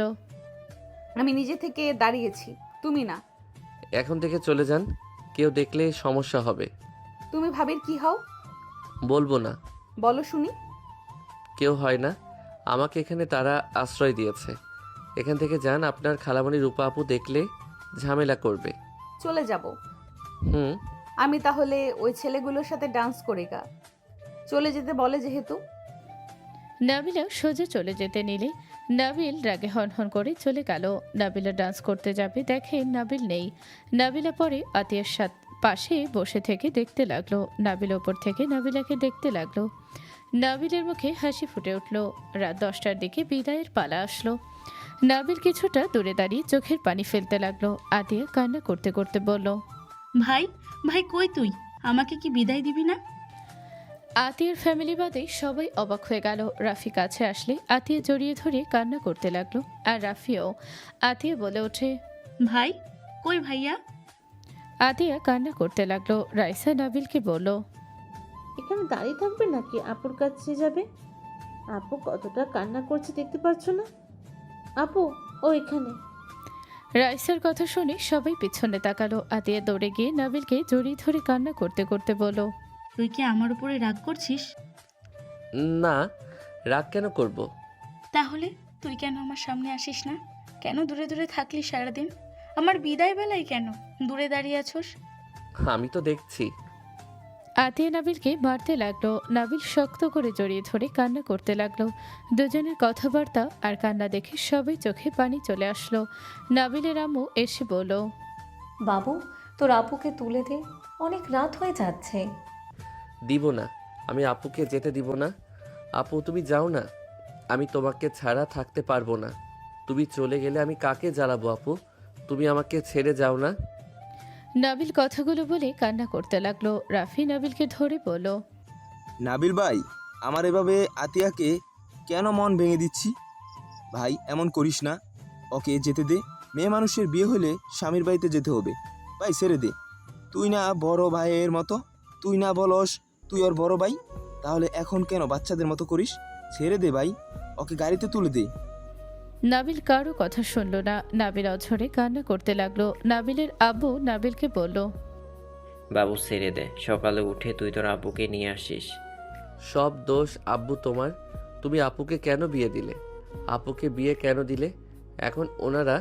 আমি নিজে থেকে দাঁড়িয়েছি, তুমি না। এখন থেকে চলে যান, কেউ দেখলে সমস্যা হবে। তুমি ভাবির কি হও? বলবো না। বলো শুনি। কেউ হয় না, আমাকে এখানে তারা আশ্রয় দিয়েছে। এখান থেকে যান, আপনার খালামণি রূপা আপু দেখলে ঝামেলা করবে। চলে যাব। হুম। আমি তাহলে ওই ছেলেগুলোর সাথে ডান্স করি গা। চলে যেতে বলে যেহেতু। নাবিলা সোজা চলে যেতে নিলে নাবিল রাগে হনহন করে চলে গেল। নাবিলা ডান্স করতে যাবে, দেখে নাবিল নেই। নাবিলা পরে আতিয়ার সাথে পাশে বসে থেকে দেখতে লাগলো। নাবিল ওপর থেকে নাবিলাকে দেখতে লাগলো। নাবিলের মুখে হাসি ফুটে উঠল। রাত 10টার দিকে বিদায়ের পালা আসলো। নাবিল কিছুটা দূরে দাঁড়িয়ে চোখের পানি ফেলতে লাগলো। আতিয়া কান্না করতে করতে বলল, ভাই ভাই কই তুই? আমাকে কি বিদায় দিবি না? আতিয়ার ফ্যামিলি বাদে সবাই অবাক হয়ে গেল। রাফি কাছে আসলে আতিয়া জড়িয়ে ধরে কান্না করতে লাগলো। আর রাফিও। আতিয়া বলে ওঠে, ভাই কই ভাইয়া? আতিয়া কান্না করতে লাগলো। রাইসা নাবিলকে বলল, এখানে দাঁড়িয়ে থাকবে নাকি আপুর কাছে যাবে? আপু কতটা কান্না করছে দেখতে পাচ্ছ না? আপু ও এখানে। রাইসার কথা শুনে সবাই পিছনে তাকালো। আতিয়া দৌড়ে গিয়ে নাবিলকে জড়িয়ে ধরে কান্না করতে করতে বলল, তুই কি আমার উপরে রাগ করছিস? না, রাগ কেন করব? তাহলে তুই কেন আমার সামনে আসিস না? কেন দূরে দূরে থাকলি সারাদিন? আমার বিদায় বেলায় কেন দূরে দাঁড়িয়ে আছোস? আমি তো দেখছি। আতিয়া নাবিলকে মারতে লাগলো। নাবিল শক্ত করে জড়িয়ে ধরে কান্না করতে লাগলো। দুজনের কথাবার্তা আর কান্না দেখে সবাই চোখে পানি চলে আসলো। নাবিলের আম্মু এসে বলল, বাবু তোর আপুকে তুলে দে, অনেক রাত হয়ে যাচ্ছে। দিব না, আমি আপুকে যেতে দিব না। আপু তুমি যাও না, আমি তোমাকে ছাড়া থাকতে পারবো না। তুমি চলে গেলে আমি কাকে জ্বালাবো আপু? তুমি আমাকে ছেড়ে যাও না। নাবিল কথাগুলো বলে কান্না করতে লাগলো। রাফি নাবিলকে ধরে বলল, নাবিল ভাই, আমার এভাবে আতিয়াকে কেন মন ভেঙে দিচ্ছি? ভাই এমন করিস না, ওকে যেতে দে। মেয়ে মানুষের বিয়ে হলে স্বামীর বাড়িতে যেতে হবে। ভাই ছেড়ে দে। তুই না বড় ভাইয়ের মতো, তুই না বলস তুই ওর বড় ভাই, তাহলে এখন কেন বাচ্চাদের মতো করিস? ছেড়ে দে ভাই, ওকে গাড়িতে তুলে দে। নাবিল কারো কথা শুনল না। নাবিল অঝরে কান্না করতে লাগলো। নাবিলের আব্বু নাবিলকে বলল, বাবু ছেড়ে দে, সকালে উঠে তুই তোর আব্বুকে নিয়ে আসিস। সব দোষ আব্বু তোমার। তুমি আপুকে কেন বিয়ে দিলে? আপুকে বিয়ে কেন দিলে? এখন ওনারা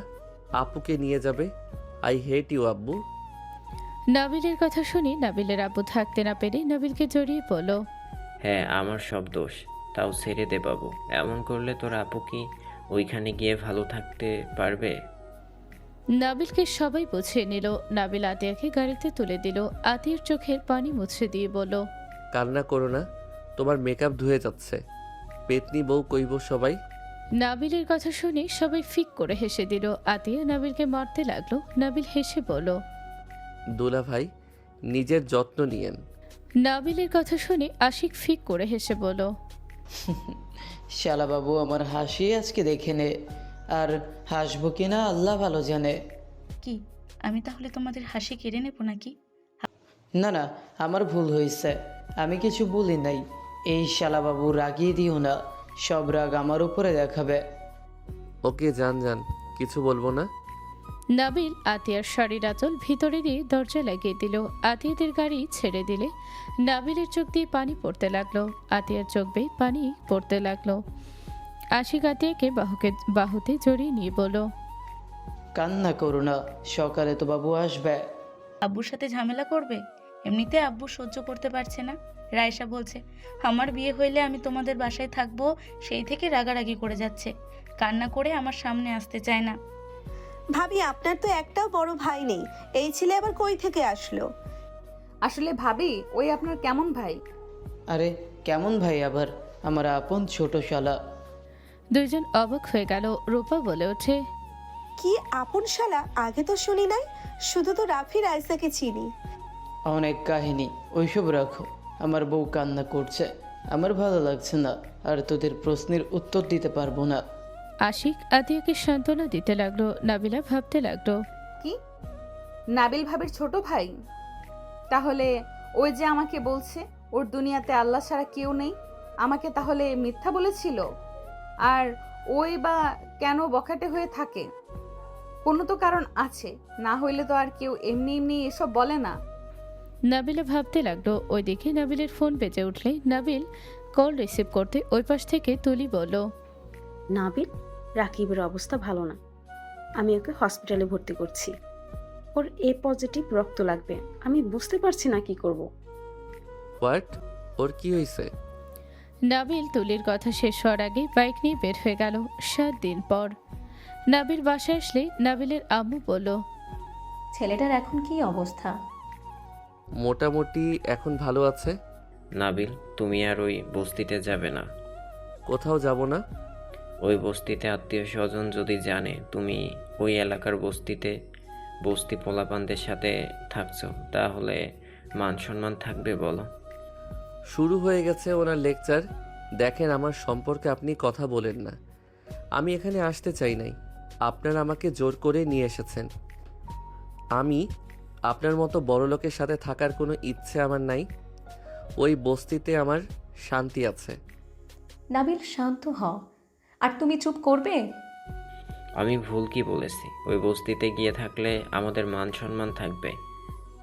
আপুকে নিয়ে যাবে। আই হেট ইউ আব্বু। নাবিলের কথা শুনে নাবিলের আব্বু থাকতে না পেরে নাবিলকে জড়িয়ে বলল, হ্যাঁ আমার সব দোষ, তাও ছেড়ে দে বাবু। এমন করলে তোর আপু কি ওইখানে গিয়ে ভালো থাকতে পারবে? নাবিলকে সবাই বুঝিয়ে নিল। নাবিল আতিয়াকে গাড়িতে তুলে দিল। আতিয়ার চোখের পানি মুছে দিয়ে বলল, কান্না করো না, তোমার মেকআপ ধুয়ে যাচ্ছে। পেতনি বউ কইব সবাই। নাবিলের কথা শুনে সবাই ফিক করে হেসে দিল। আতিয়া নাবিলকে মারতে লাগলো। নাবিল হেসে বলল, দুলা ভাই নিজের যত্ন নিয়েন। নাবিলের কথা শুনে আশিক ফিক করে হেসে বলল, শালা বাবু আমার হাসি আজকে দেখে নে, আর হাসবো কিনা আল্লাহ ভালো জানে। কি আমি তাহলে তোমাদের হাসি কেড়ে নেবো নাকি? না না, আমার ভুল হয়েছে, আমি কিছু বলি নাই। এই শালা বাবু রাগিয়ে দিও না, সব রাগ আমার উপরে দেখাবে। ওকে যান যান, কিছু বলবো না। নাবিল আতিয়ার শাড়ির আঁচল ভিতরে দিয়ে দরজা লাগিয়ে দিল। আতিয়াদের গাড়ি ছেড়ে দিলে নাবিলের চোখ দিয়ে পানি পড়তে লাগলো। আতিয়ার চোখ বেয়ে পানি পড়তে লাগলো। আশিক আতিয়াকে বাহুতে জড়িয়ে নিয়ে বলল, কান্না করো না, সকালে তো বাবু আসবে। আব্বুর সাথে ঝামেলা করবে? এমনিতে আব্বু সহ্য করতে পারছে না। রায়সা বলছে আমার বিয়ে হইলে আমি তোমাদের বাসায় থাকবো, সেই থেকে রাগারাগি করে যাচ্ছে, কান্না করে আমার সামনে আসতে চায় না। ভাবি আপনার তো একটাও বড় ভাই নেই, এই ছেলে আবার কই থেকে আসলো? আসলে ভাবি ওই আপনার কেমন ভাই? আরে কেমন ভাই আবার? আমার আপন ছোট শালা। দুইজন অবাক হয়ে গেল। রূপা বলে ওঠে, কি আপন শালা? আগে তো শুনি নাই, শুধু তো রাফি রাইসাকে চিনি। অনেক কাহিনী, ওইসব রাখো। আমার বউ কান্না করছে, আমার ভালো লাগছে না, আর তোদের প্রশ্নের উত্তর দিতে পারবো না। আশিক আতিয়াকে সান্ত্বনা দিতে লাগলো। নাবিলা ভাবতে লাগলো, কি নাবিল ভাবির ছোট ভাই? তাহলে ওই যে আমাকে বলছে ওর দুনিয়াতে আল্লাহ ছাড়া কেউ নেই, আমাকে তাহলে মিথ্যা বলেছিল? আর ওই বা কেন বখাটে হয়ে থাকে? কোনো তো কারণ আছে, না হইলে তো আর কেউ এমনি এমনি এসব বলে না। নাবিলা ভাবতে লাগলো। ওইদিকে নাবিলের ফোন বেজে উঠলে নাবিল কল রিসিভ করতে ওই পাশ থেকে তুলি বলল, নাবিল, রাকিবের অবস্থা ভালো না, আমি ওকে হসপিটালে ভর্তি করছি। ওর এ পজিটিভ রক্ত লাগবে, আমি বুঝতে পারছি না কি করব। হোয়াট? ওর কি হয়েছে? নাবিল তুলির কথা শেষ হওয়ার আগে বাইক নিয়ে বের হয়ে গেল। 7 দিন পর নাবিল বাসায় আসলে নাবিলের আম্মু বলল, ছেলেটার এখন কি অবস্থা? মোটামুটি এখন ভালো আছে। নাবিল তুমি আর ওই বস্তিতে যাবে না। কোথাও যাব না। ওই বস্তিতে আত্মীয় স্বজন যদি জানে তুমি ওই এলাকার বস্তি পোলাপানদের সাথে থাকছো, তাহলে মান সম্মান থাকবে বলো? শুরু হয়ে গেছে ওনার লেকচার। দেখেন আমার সম্পর্কে আপনি কথা বলেন না। আমি এখানে আসতে চাই নাই, আপনারা আমাকে জোর করে নিয়ে এসেছেন। আমি আপনার মতো বড় লোকের সাথে থাকার কোনো ইচ্ছে আমার নাই। ওই বস্তিতে আমার শান্তি আছে। নাবিল শান্ত হ, আর তুমি চুপ করবে? আমি ভুল কি বলেছি? ওই বস্তিতে গিয়ে থাকলে আমাদের মান সম্মান থাকবে,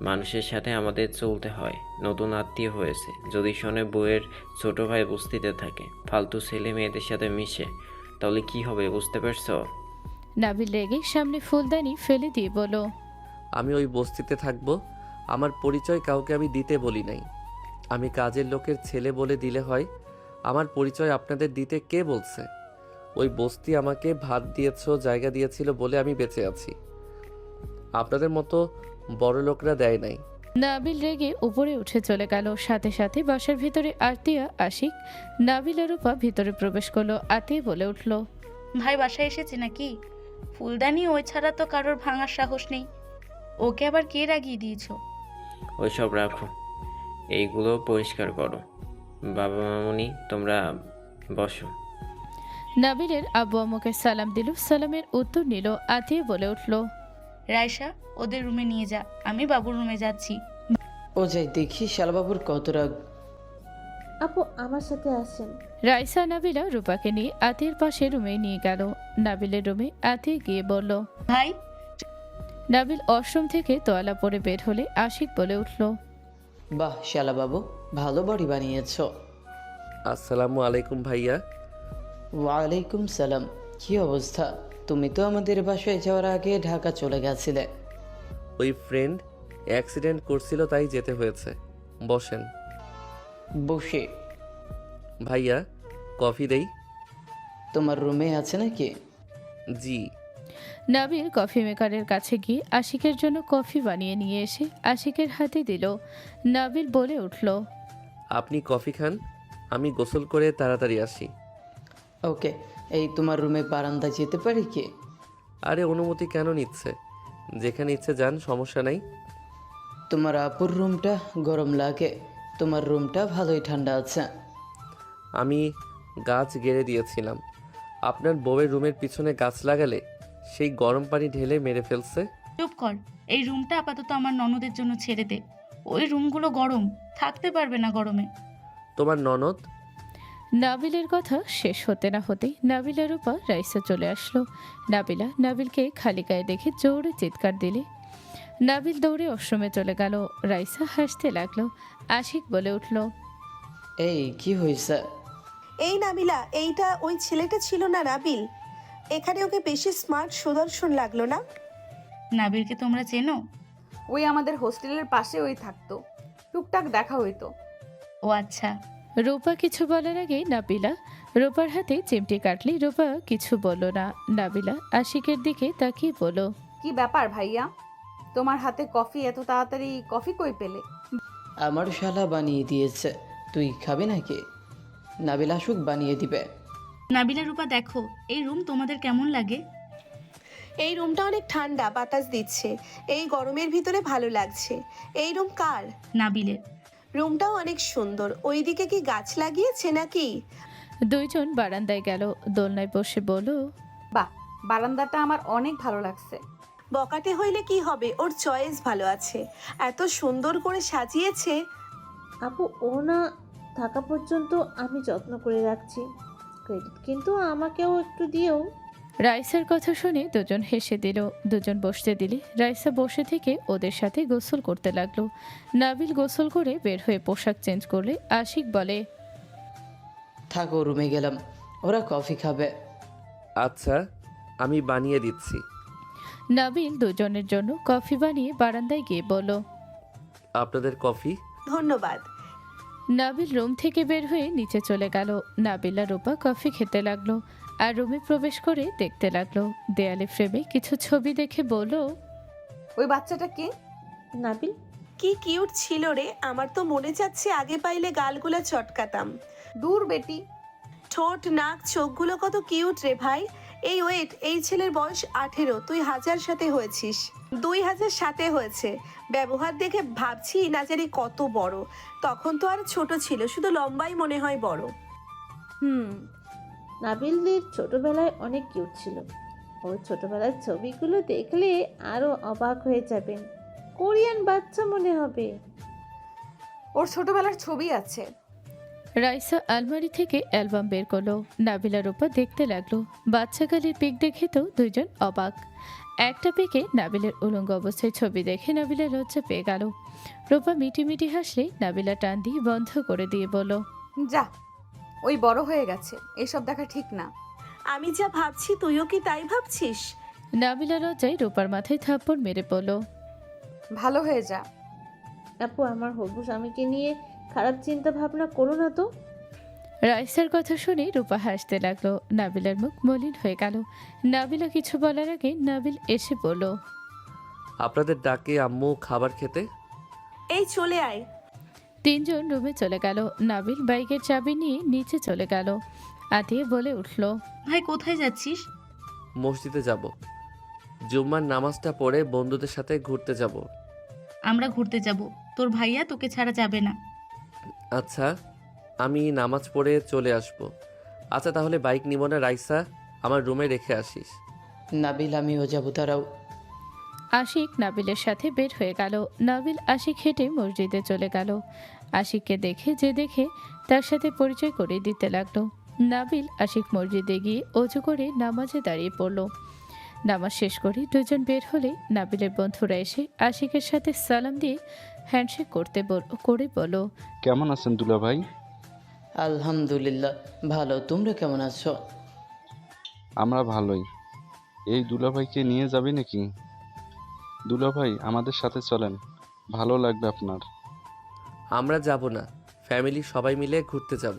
মানুষের সাথে আমাদের চলতে হয়। নতুন আত্মীয় হয়েছে, যদি শোনে বউয়ের ছোট ভাই বস্তিতে থাকে, ফালতু ছেলে মেয়েদের সাথে মিশে, তাহলে কি হবে বুঝতে পারছো? নাবিল রেগে সামনে ফুলদানি ফেলে দিয়ে বলল, আমি ওই বস্তিতে থাকব। আমার পরিচয় কাউকে আমি দিতে বলি নাই। আমি কাজের লোকের ছেলে বলে দিলে হয়। আমার পরিচয় আপনাদের দিতে কে বলছে? ওই বস্তি আমাকে ভাত দিয়েছ, জায়গা দিয়েছিল বলে আমি বেঁচে আছি। আপনাদের মতো বড় লোকরা দেয় নাই। নাবিল রেগে উপরে উঠে চলে গেল। সাথে সাথে বাসার ভিতরে আতিয়া, আশিক, নাবিল আর রূপা ভিতরে প্রবেশ করলো। আতিয়া বলে উঠল, ভাই বাসায় এসেছে নাকি? ফুলদানি ওই ছাড়া তো কারোর ভাঙার সাহস নেই। ওকে আবার কে রাগিয়ে দিয়েছো? ওইসব রাখো, এইগুলো পরিষ্কার করো। বাবা মামুনি তোমরা বসো। নাবিলের আব্বু আম্মুকে সালাম দিল। সালামের উত্তর নিল। আতিয়া বলে উঠল, রায়শা ওদের রুমে নিয়ে যা, আমি বাবুর রুমে যাচ্ছি। ও যাই দেখি শালাবাবুর কত রাগ। আপু আমার সাথে আসেন। রাইসা নাবিলা রূপাকে নিয়ে আতিয়ার পাশে রুমে নিয়ে গেল। নাবিলের রুমে আতিয়া গিয়ে বলল, ভাই নাবিল ওয়াশরুম থেকে তোয়ালা পরে বের হলে আশিক বলে উঠল, বাহ শালাবাবু, ভালো বডি বানিয়েছ। আসসালামু আলাইকুম ভাইয়া। ওয়ালাইকুম সালাম। কি অবস্থা? তুমি তো আমাদের বাসায় যাওয়ার আগে ঢাকা চলে গেছিলে। ওই ফ্রেন্ড অ্যাক্সিডেন্ট করছিল তাই যেতে হয়েছে। বসেন। বসে। ভাইয়া কফি দেই? তোমার রুমে আছে নাকি? জি। নাবিল কফি মেকারের কাছে গিয়ে আশিকের জন্য কফি বানিয়ে নিয়ে এসে আশিকের হাতে দিল। নাবিল বলে উঠল, আপনি কফি খান, আমি গোসল করে তাড়াতাড়ি আসি। ওকে, এই তোমার রুমে বারান্দা যেতে পারি কি? আরে অনুমতি কেন নিচ্ছে? যেখানে ইচ্ছে যান, সমস্যা নাই। তোমার আপুর রুমটা গরম লাগে, তোমার রুমটা ভালোই ঠান্ডা আছে। আমি গাছ গেড়ে দিয়েছিলাম। আপনার বউয়ের রুমের পিছনে গাছ লাগালে সেই গরম পানি ঢেলে মেরে ফেলছে। চুপ কর, এই রুমটা আপাতত আমার ননদের জন্য ছেড়ে দে। ওই রুমগুলো গরম, থাকতে পারবে না গরমে। তোমার ননদ? নাবিলের কথা শেষ হতে না হতেই নাবিলা রূপা রাইসা চলে আসলো। নাবিলা নাবিলকে খালি গায়ে দেখে জোরে চিৎকার দিলে নাবিল দৌড়ে ওয়াশরুমে চলে গেল। রাইসা হাসতে লাগলো। আশিক বলে উঠল, এই কি হয়েছে? এই নাবিলা, এইটা ওই ছেলেটা ছিল না নাবিল? এখানে ওকে বেশি স্মার্ট সুদর্শন লাগলো না? নাবিলকে তোমরা চেনো? ওই আমাদের হোস্টেলের পাশে ওই থাকতো, টুকটাক দেখা হইতো। ও আচ্ছা। রূপা কিছু বলার আগে নাবিলা রূপার হাতে চিমটি কাটলি। রূপা কিছু বলল না। নাবিলা আশিকের দিকে তাকিয়ে বলল, কি ব্যাপার ভাইয়া, তোমার হাতে কফি? এত তাড়াতাড়ি কফি কই পেলে? আমার শালা বানিয়ে দিয়েছে, তুই খাবি নাকি? নাবিল আসুক বানিয়ে দিবে। নাবিলা রূপা দেখো, এই রুম তোমাদের কেমন লাগে? এই রুমটা অনেক ঠান্ডা, বাতাস দিচ্ছে। এই গরমের ভিতরে ভালো লাগছে। এই রুম কার? নাবিলের। রুমটাও অনেক সুন্দর। ওইদিকে কি গাছ লাগিয়েছে নাকি? দুইজন বারান্দায় গেল। দোলনায় বসে বলল, বাহ, বারান্দাটা আমার অনেক ভালো লাগছে। বকাটে হইলে কি হবে, ওর চয়েস ভালো আছে। এত সুন্দর করে সাজিয়েছে। আপু ও না থাকা পর্যন্ত আমি যত্ন করে রাখছি, ক্রেডিট কিন্তু আমাকেও একটু দিও। রাইসার কথা শুনে দুজন হেসে দিল। দুজন বসতে দিলে রাইসা বসে থেকে ওদের সাথে গোসল করতে লাগলো। নাবিল গোসল করে বের হয়ে পোশাক চেঞ্জ করলে আশিক বলে, থাকো, রুমে গেলাম, ওরা কফি খাবে। আচ্ছা, আমি বানিয়ে দিচ্ছি। নাবিল দুজনের জন্য কফি বানিয়ে বারান্দায় গিয়ে বলল, আপনাদের কফি। ধন্যবাদ। নাবিল রুম থেকে বের হয়ে নিচে চলে গেল। নাবিলা রূপা কফি খেতে লাগলো আর রুমে প্রবেশ করে দেখতে লাগলো। দেয়ালে ফ্রেমে কিছু ছবি দেখে বলল, ওই বাচ্চাটা কে? নাবিল। কি কিউট ছিল রে, আমার তো মনে যাচ্ছে আগে পাইলে গালগুলো চটকাতাম। দূর বেটি। ঠোঁট, নাক, চোখগুলো কত কিউট রে ভাই। এই ওয়েট, এই ছেলের বয়স 18, তুই 1000 সাথে হয়েছিস। 2000 সাথে হয়েছে। ব্যবহার দেখে ভাবছি না জানি কত বড়। তখন তো আর ছোট ছিল, শুধু লম্বাই মনে হয় বড়। নাবিলের ছোটবেলায় অনেক কিউট ছিল। ওর ছোটবেলার ছবিগুলো দেখলে আরো অবাক হয়ে যাবেন। কোরিয়ান বাচ্চা মনে হবে। ওর ছোটবেলার ছবি আছে। রাইসা আলমারি থেকে অ্যালবাম বের করলো। নাবিলা রূপা দেখতে লাগলো। বাচ্চাকালের পিক দেখে তো দুইজন অবাক। একটা পিকে নাবিলের উলঙ্গ অবস্থায় ছবি দেখে নাবিলা লজ্জা পেয়ে গেল। রূপা মিটি মিটি হাসলে নাবিলা টান দিয়ে বন্ধ করে দিয়ে বলল, যা, ওই বড় হয়ে গেছে, এসব দেখা ঠিক না। আমি যা ভাবছি তুইও কি তাই ভাবছিস? নাবিলা লজ্জায় রূপার মাথায় থাপ্পড় মেরে বলল, ভালো হয়ে যা। আপু আমার হবু স্বামীকে নিয়ে খারাপ চিন্তা ভাবনা করো না তো। রাইসার কথা শুনে রূপা হাসতে লাগলো। নাবিলার মুখ মলিন হয়ে গেল। নাবিলা কিছু বলার আগে নাবিল এসে বলল, আপনাদের ডাকে আম্মু খাবার খেতে। এই চলে আয়। তিনজন রুমে চলে গেল। নাবিল বাইকের চাবি নিয়ে নিচে চলে গেল। আতিয়া বলে উঠল, ভাই কোথায় যাচ্ছিস? মসজিদে যাব। জুম্মার নামাজটা পড়ে বন্ধুদের সাথে ঘুরতে যাব। আমরা ঘুরতে যাব, তোর ভাইয়া তোকে ছাড়া যাবে না। আচ্ছা, আমি নামাজ পড়ে চলে আসব। আচ্ছা তাহলে বাইক নিব না রাইসা, আমার রুমে রেখে আসিস। নাবিল আমিও যাবো, দাঁড়াও। আশিক নাবিলের সাথে বের হয়ে গেল। নাবিল আশিক হেঁটে মসজিদে চলে গেল। আশিককে দেখে তার সাথে পরিচয় করে দিতে লাগলো। নাবিল আশিক মসজিদে গিয়ে অজু করে নামাজে দাঁড়িয়ে পড়ল। নামাজ শেষ করে দুজন বের হলে নাবিলের বন্ধুরা এসে আশিকের সাথে সালাম দিয়ে হ্যান্ডশেক করে বলো, কেমন আছেন দুলা ভাই? আলহামদুলিল্লাহ ভালো, তোমরা কেমন আছো? আমরা ভালোই। এই দুলা ভাইকে নিয়ে যাবি নাকি? দুলা ভাই আমাদের সাথে চলেন, ভালো লাগবে আপনার। আমরা যাব না, ফ্যামিলি সবাই মিলে ঘুরতে যাব।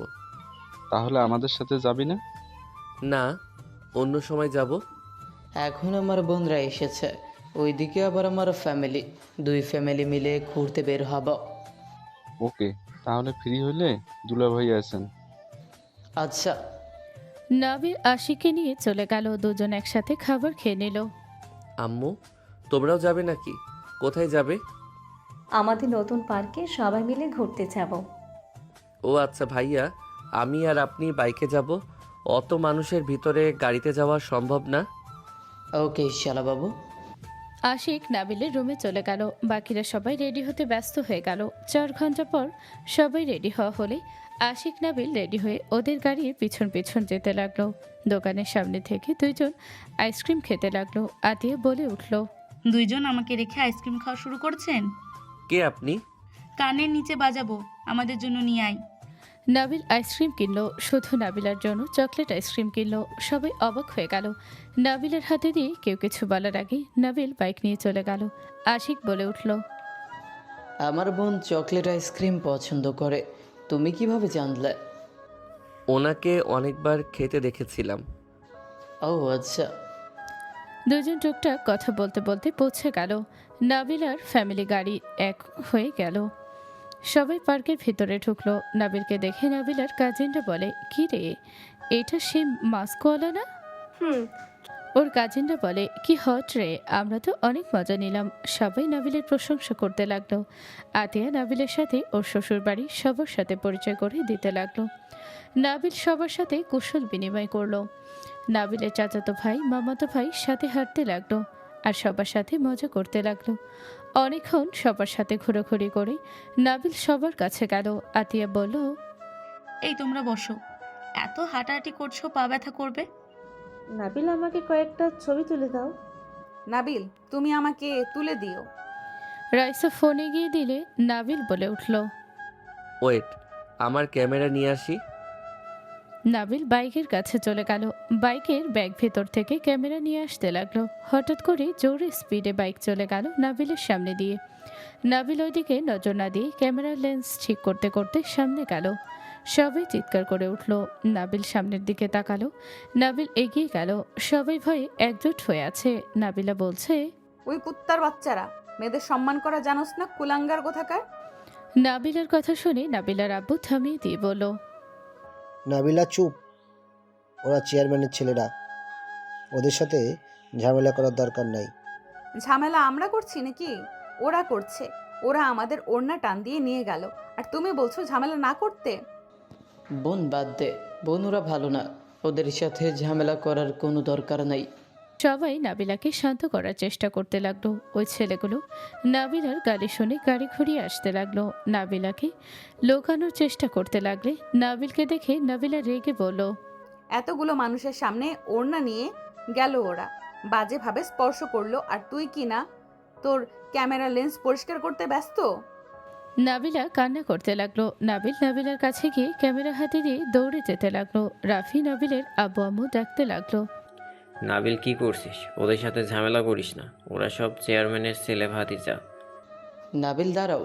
তাহলে আমাদের সাথে যাবি না? না, অন্য সময় যাব। এখন আমার বোনরা এসেছে, ওইদিকে আবার আমার ফ্যামিলি, দুই ফ্যামিলি মিলে ঘুরতে বের হব। ওকে, তাহলে ফ্রি হলে দুলা ভাই আছেন। আচ্ছা। নাবিল আশিককে নিয়ে চলে গেল। দুজন একসাথে খাবার খেয়ে নিল। আম্মু তোমরাও যাবে নাকি? কোথায় যাবে? আমাদের নতুন পার্কে সবাই মিলে ঘুরতে যাব। ও আচ্ছা ভাইয়া, আমি আর আপনি বাইকে যাব। অত মানুষের ভিতরে গাড়িতে যাওয়া সম্ভব না। ওকে শালা বাবু। আশিক নাবিলের রুমে চলে গেল। বাকিরা সবাই রেডি হতে ব্যস্ত হয়ে গেল। 4 ঘন্টা পর সবাই রেডি হওয়া হলে আশিক নাবিল রেডি হয়ে ওদের গাড়ির পিছন পিছন যেতে লাগলো। দোকানের সামনে থেকে দুইজন আইসক্রিম খেতে লাগলো। আতিয়া বলে উঠল, দুইজন আমাকে রেখে আইসক্রিম খাওয়া শুরু করছেন? কে আপনি? কানের নিচে বাজাবো, আমাদের জন্য নিয়ে আয়। নাবিল আইসক্রিম কিনলো। শুধু নাবিলার জন্য চকলেট আইসক্রিম কিনলো। সবাই অবাক হয়ে গেল। নাবিলের হাতে দিয়ে কেউ কিছু বলার আগে নাবিল বাইক নিয়ে চলে গেল। আশিক বলে উঠল, আমার বোন চকলেট আইসক্রিম পছন্দ করে, তুমি কিভাবে জানলে? ওনাকে অনেকবার খেতে দেখেছিলাম। ও আচ্ছা। দুজন টুকটাক কথা বলতে বলতে পৌঁছে গেল। নাবিল আর ফ্যামিলি গাড়ি এক হয়ে গেল। সবাই পার্কের ভিতরে ঢুকলো। নাবিলকে দেখে নাবিলার কাজিনরা বলে, কি রে, এটা সে মাস্কওয়ালা না? ওর কাজিনরা বলে, কি হট রে, আমরা তো অনেক মজা নিলাম। সবাই নাবিলের প্রশংসা করতে লাগলো। আতিয়া নাবিলের সাথে ওর শ্বশুর বাড়ি সবার সাথে পরিচয় করে দিতে লাগলো। নাবিল সবার সাথে কুশল বিনিময় করলো। নাবিলের চাচাতো ভাই মামাতো ভাই সাথে হাঁটতে লাগলো আর সবার সাথে মজা করতে লাগলো। অনেকক্ষণ সবার সাথে ঘোরাঘুরি করে নাবিল সবার কাছে গেল। আতিয়া বলল, এই তোমরা বসো, এত হাঁটাহাঁটি করছো, পা ব্যথা করবে। নাবিল আমাকে কয়েকটা ছবি তুলে দাও। নাবিল তুমি আমাকে তুলে দিও। রাইসা ফোনে গিয়ে দিলে নাবিল বলে উঠল, ওয়েট, আমার ক্যামেরা নিয়ে আসি। নাবিল বাইকের কাছে চলে গেল। বাইকের ব্যাগ ভেতর থেকে ক্যামেরা নিয়ে আসতে লাগলো। হঠাৎ করে জোরে স্পিডে বাইক চলে গেল নাবিলের সামনে দিয়ে। নাবিল ওইদিকে নজর না দিয়ে ক্যামেরার লেন্স ঠিক করতে করতে সামনে গেল। সবাই চিৎকার করে উঠল। নাবিল সামনের দিকে তাকালো। নাবিল এগিয়ে গেল। সবাই ভয়ে একজোট হয়ে আছে। নাবিলা বলছে, ওই কুত্তার বাচ্চারা, মেয়েদের সম্মান করা জানোস না, কুলাঙ্গার কোথাকার। নাবিলার কথা শুনে নাবিলার আব্বু থামিয়ে দিয়ে বলল, নাবিলা চুপ, ওরা চেয়ারম্যানের ছেলেরা, ওদের সাথে ঝামেলা করার দরকার নাই। ঝামেলা আমরা করছি নাকি? ওরা করছে। ওরা আমাদের ওড়না টান দিয়ে নিয়ে গেল, আর তুমি বলছো ঝামেলা না করতে। বোন বাদ দে, বোন ওরা ভালো না, ওদের সাথে ঝামেলা করার কোনো দরকার নাই। সবাই নাবিলাকে শান্ত করার চেষ্টা করতে লাগলো। ওই ছেলেগুলো নাবিলার গালি শুনে গাড়ি ঘুরিয়ে আসতে লাগলো। নাবিলাকে লোকানোর চেষ্টা করতে লাগলে নাবিলকে দেখে নাবিলা রেগে বলল, এতগুলো মানুষের সামনে ওড়না নিয়ে গেল ওরা, বাজেভাবে স্পর্শ করলো, আর তুই কি না তোর ক্যামেরা লেন্স পরিষ্কার করতে ব্যস্ত। নাবিলা কান্না করতে লাগলো। নাবিল নাবিলার কাছে গিয়ে ক্যামেরা হাতে দিয়ে দৌড়ে যেতে লাগলো। রাফি নাবিলের আব্বু আম্মু ডাকতে লাগলো, নাবিল কি করছিস? ওদের সাথে ঝামেলা করিস না, ওরা সব চেয়ারম্যানের ছেলে ভাতিজা। নাবিল দাঁড়াও।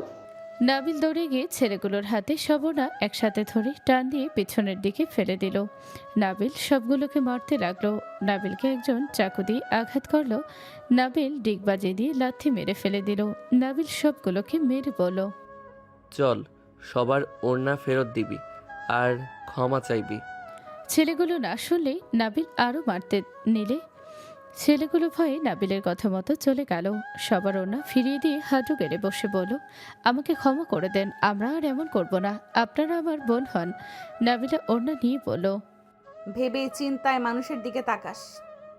নাবিল দৌড়ে গিয়ে ছেলেগুলোর হাতে সবনা একসাথে ধরে টান দিয়ে পেছনের দিকে ফেলে দিল। নাবিল সবগুলোকে মারতে লাগলো। নাবিলকে একজন চাকু দিয়ে আঘাত করলো। নাবিল ডিগবাজি দিয়ে লাথি মেরে ফেলে দিল। নাবিল সবগুলোকে মেরে বলল, চল, সবার ওড়না ফেরত দিবি আর ক্ষমা চাইবি। ছেলেগুলো না শুনলে নাবিল আরও মারতে নিলে ছেলেগুলো ভয়ে নাবিলের কথা মতো চলে গেল। সবার ওড়না ফিরিয়ে দিয়ে হাঁটু গেড়ে বসে বলল, আমাকে ক্ষমা করে দেন, আমরা আর এমন করব না, আপনারা আমার বোন হন। নাবিলা ওড়না নিয়ে বলল, ভেবে চিন্তায় মানুষের দিকে তাকাস।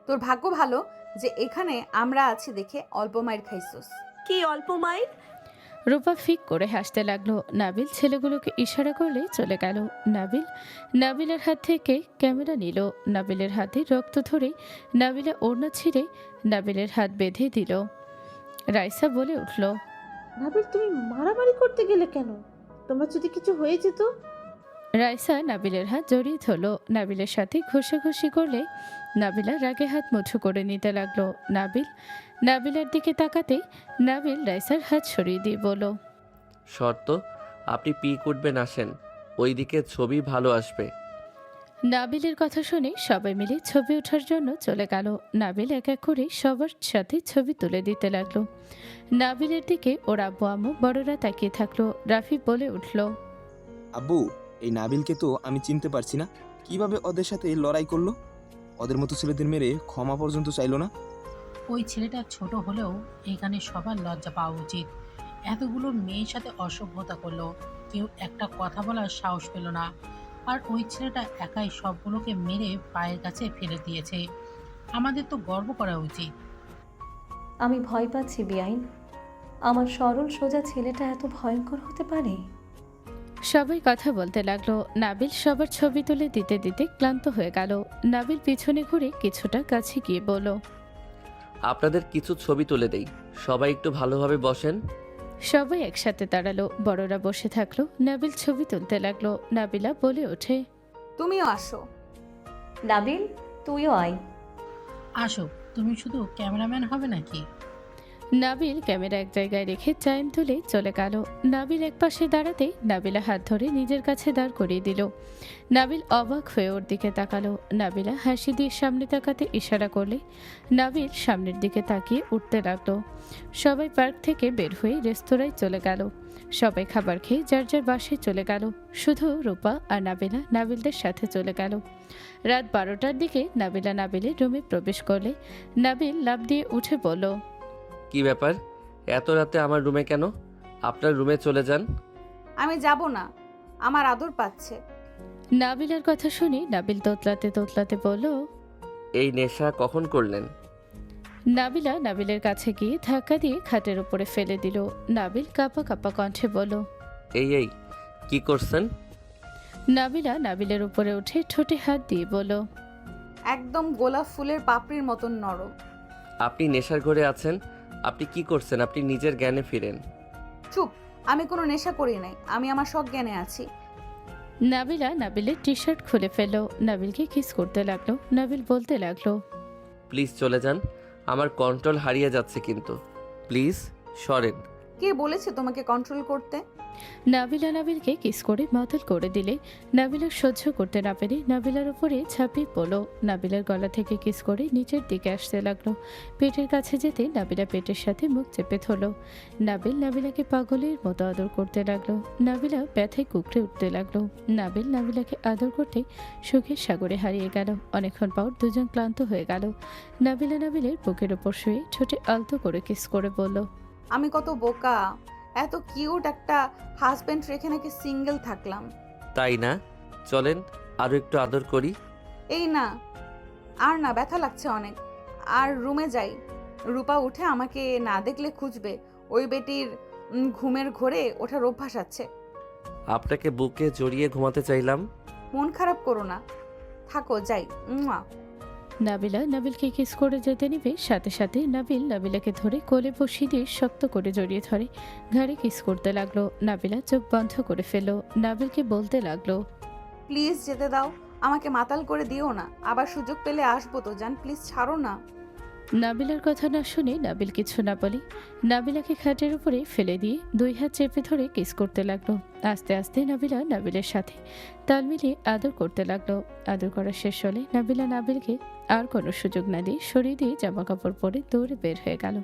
তোর ভাগ্য ভালো যে এখানে আমরা আছি দেখে অল্প মাইর খাইছস। কি অল্প মাইর? রূপা ফিক করে হাসতে লাগলো। নাবিল ছেলেগুলোকে ইশারা করলে চলে গেল। নাবিলের হাত থেকে ক্যামেরা নিল। নাবিলের হাতে রক্ত ধরে নাবিলা ওড়না ছিঁড়ে নাবিলের হাত বেঁধে দিল। রাইসা বলে উঠল, নাবিল তুমি মারামারি করতে গেলে কেন? তোমার যদি কিছু হয়ে যেত? রাইসা নাবিলের হাত জড়িয়ে ধরলো। নাবিলের সাথে ঘষাঘষি করলে নাবিলা রাগে হাত মুঠো করে নিতে লাগলো। নাবিলার দিকে তাকাতে নাবিল রাইসার হাত সরিয়ে দিয়ে বলল, শর্ত, আপনি পিক উঠবেন, আসেন, ওইদিকে ছবি ভালো আসবে। নাবিলের কথা শুনে সবাই মিলে ছবি ওঠার জন্য চলে গেল। নাবিল এক এক করে সবার সাথে ছবি তুলে দিতে লাগলো। নাবিলের দিকে ওর আব্বু আম্মু বড়রা তাকিয়ে থাকলো। রাফি বলে উঠল, আব্বু, এই নাবিলকে তো আমি চিনতে পারছি না, কিভাবে ওদের সাথে লড়াই করলো? ওদের মতো ছেলেদের মেরে ক্ষমা পর্যন্ত চাইলো না। ওই ছেলেটা ছোট হলেও এখানে সবার লজ্জা পাওয়া উচিত। এতগুলো মেয়ের সাথে অসভ্যতা করলো, কেউ একটা কথা বলার সাহস পেল না। আর ওই ছেলেটা একাই সবগুলোকে মেরে পায়ের কাছে ফেলে দিয়েছে। আমাদের তো গর্ব করা উচিত। আমি ভয় পাচ্ছি বেআইন, আমার সরল সোজা ছেলেটা এত ভয়ঙ্কর হতে পারে? সবাই কথা বলতে লাগলো। নাবিল সবার ছবি তুলে দিতে দিতে ক্লান্ত হয়ে গেল। নাবিল পিছনে ঘুরে কিছুটা কাছে গিয়ে বলল, আপনাদের কিছু ছবি তুলে দেই, সবাই একটু ভালোভাবে বসেন। সবাই একসাথে দাঁড়ালো। বড়রা বসে থাকলো। নাবিল ছবি তুলতে লাগলো। নাবিলা বলে ওঠে, তুমিও আসো। নাবিল তুইও আয়। আসো, তুমি শুধু ক্যামেরাম্যান হবে নাকি? নাবিল ক্যামেরা এক জায়গায় রেখে টাইম তুলে চলে গেল। নাবিল এক পাশে দাঁড়াতে নাবিলা হাত ধরে নিজের কাছে দাঁড় করিয়ে দিল। নাবিল অবাক হয়ে ওর দিকে তাকালো। নাবিলা হাসি দিয়ে সামনে তাকাতে ইশারা করলে নাবিল সামনের দিকে তাকিয়ে উঠতে লাগলো। সবাই পার্ক থেকে বের হয়ে রেস্তোরাঁয় চলে গেল। সবাই খাবার খেয়ে যার যার বাসায় চলে গেল। শুধু রূপা আর নাবিলা নাবিলদের সাথে চলে গেল। রাত 12টার দিকে নাবিলা নাবিলের রুমে প্রবেশ করলে নাবিল লাফ দিয়ে উঠে বলল, কি ব্যাপার, এত রাতে আমার রুমে কেন? আপনার রুমে চলে যান। আমি যাব না, আমার আদর পাচ্ছে। নাবিলার কথা শুনে নাবিল তোতলাতে তোতলাতে বলল, এই নেশা কখন করলেন? নাবিলা নাবিলের কাছে গিয়ে ধাক্কা দিয়ে খাটের উপরে ফেলে দিল। নাবিল কাঁপা কাঁপা কণ্ঠে বলল, এই কি করছেন? নাবিলা নাবিলের উপরে উঠে ঠোঁটে হাত দিয়ে বলল, একদম গোলাপ ফুলের পাপড়ির মতন নরম। আপনি নেশার ঘরে আছেন, আপনি কি করছেন? আপনি নিজের জ্ঞানে ফিরেন। চুপ, আমি কোনো নেশা করি নাই, আমি আমার সজ্ঞানে আছি। নাবিলা নাবিলের টি শার্ট খুলে ফেলল। নাবিলকে কিস করতে লাগলো। নাবিল বলতে লাগলো, প্লিজ চলে যান, আমার কন্ট্রোল হারিয়ে যাচ্ছে, কিন্তু প্লিজ সরেন। কে বলেছে তোমাকে কন্ট্রোল করতে? নাবিলা নাবিলকে কিস করে মাতাল করে দিলে নাবিলা সহ্য করতে না পেরে নাবিলার উপরে ঝাঁপিয়ে পড়ল। নাবিলার গলা থেকে কিস করে নিচের দিকে আসতে লাগলো। পেটের কাছে যেতে নাবিলা পেটের সাথে মুখ চেপে ধরল। নাবিল নাবিলাকে পাগলের মতো আদর করতে লাগলো। নাবিলা ব্যথায় কুকড়ে উঠতে লাগলো। নাবিল নাবিলাকে আদর করতে সুখের সাগরে হারিয়ে গেল। অনেকক্ষণ পর দুজন ক্লান্ত হয়ে গেল। নাবিলা নাবিলের বুকের ওপর শুয়ে ঠোঁটে আলতো করে কিস করে বলল, আমি কত বোকা, এত কিউট একটা হাজবেন্ড রেখে নাকি সিঙ্গেল থাকলাম। তাই না? চলেন আরো একটু আদর করি। এই না, আর না, ব্যথা লাগছে অনেক। আর রুমে যাই, রূপা উঠে আমাকে না দেখলে খুঁজবে। ওই বেটির ঘুমের ঘোরে ওঠার অভ্যাস আছে। আপনাকে বুকে জড়িয়ে ঘুমাতে চাইলাম। মন খারাপ করো না, থাকো, যাই। নাবিলা নাবিলকে কিস করে যেতে নিবে সাথে সাথে নাবিল নাবিলাকে ধরে কোলে বসিয়ে দিয়ে শক্ত করে জড়িয়ে ধরে ঘাড়ে কিস করতে লাগলো। নাবিলা চোখ বন্ধ করে ফেলল। নাবিলকে বলতে লাগলো, প্লিজ যেতে দাও, আমাকে মাতাল করে দিও না, আবার সুযোগ পেলে আসবো তো জান, প্লিজ ছাড়ো না। নাবিলার কথা না শুনে নাবিল কিছু না বলে নাবিলাকে খাটের উপরে ফেলে দিয়ে 2 হাত চেপে ধরে কিস করতে লাগলো। আস্তে আস্তে নাবিলা নাবিলের সাথে তাল মিলিয়ে আদর করতে লাগলো। আদর করা শেষ হলে নাবিলা নাবিলকে আর কোনো সুযোগ না দিয়ে সরিয়ে দিয়ে জামা কাপড় পরে দৌড়ে বের হয়ে গেল।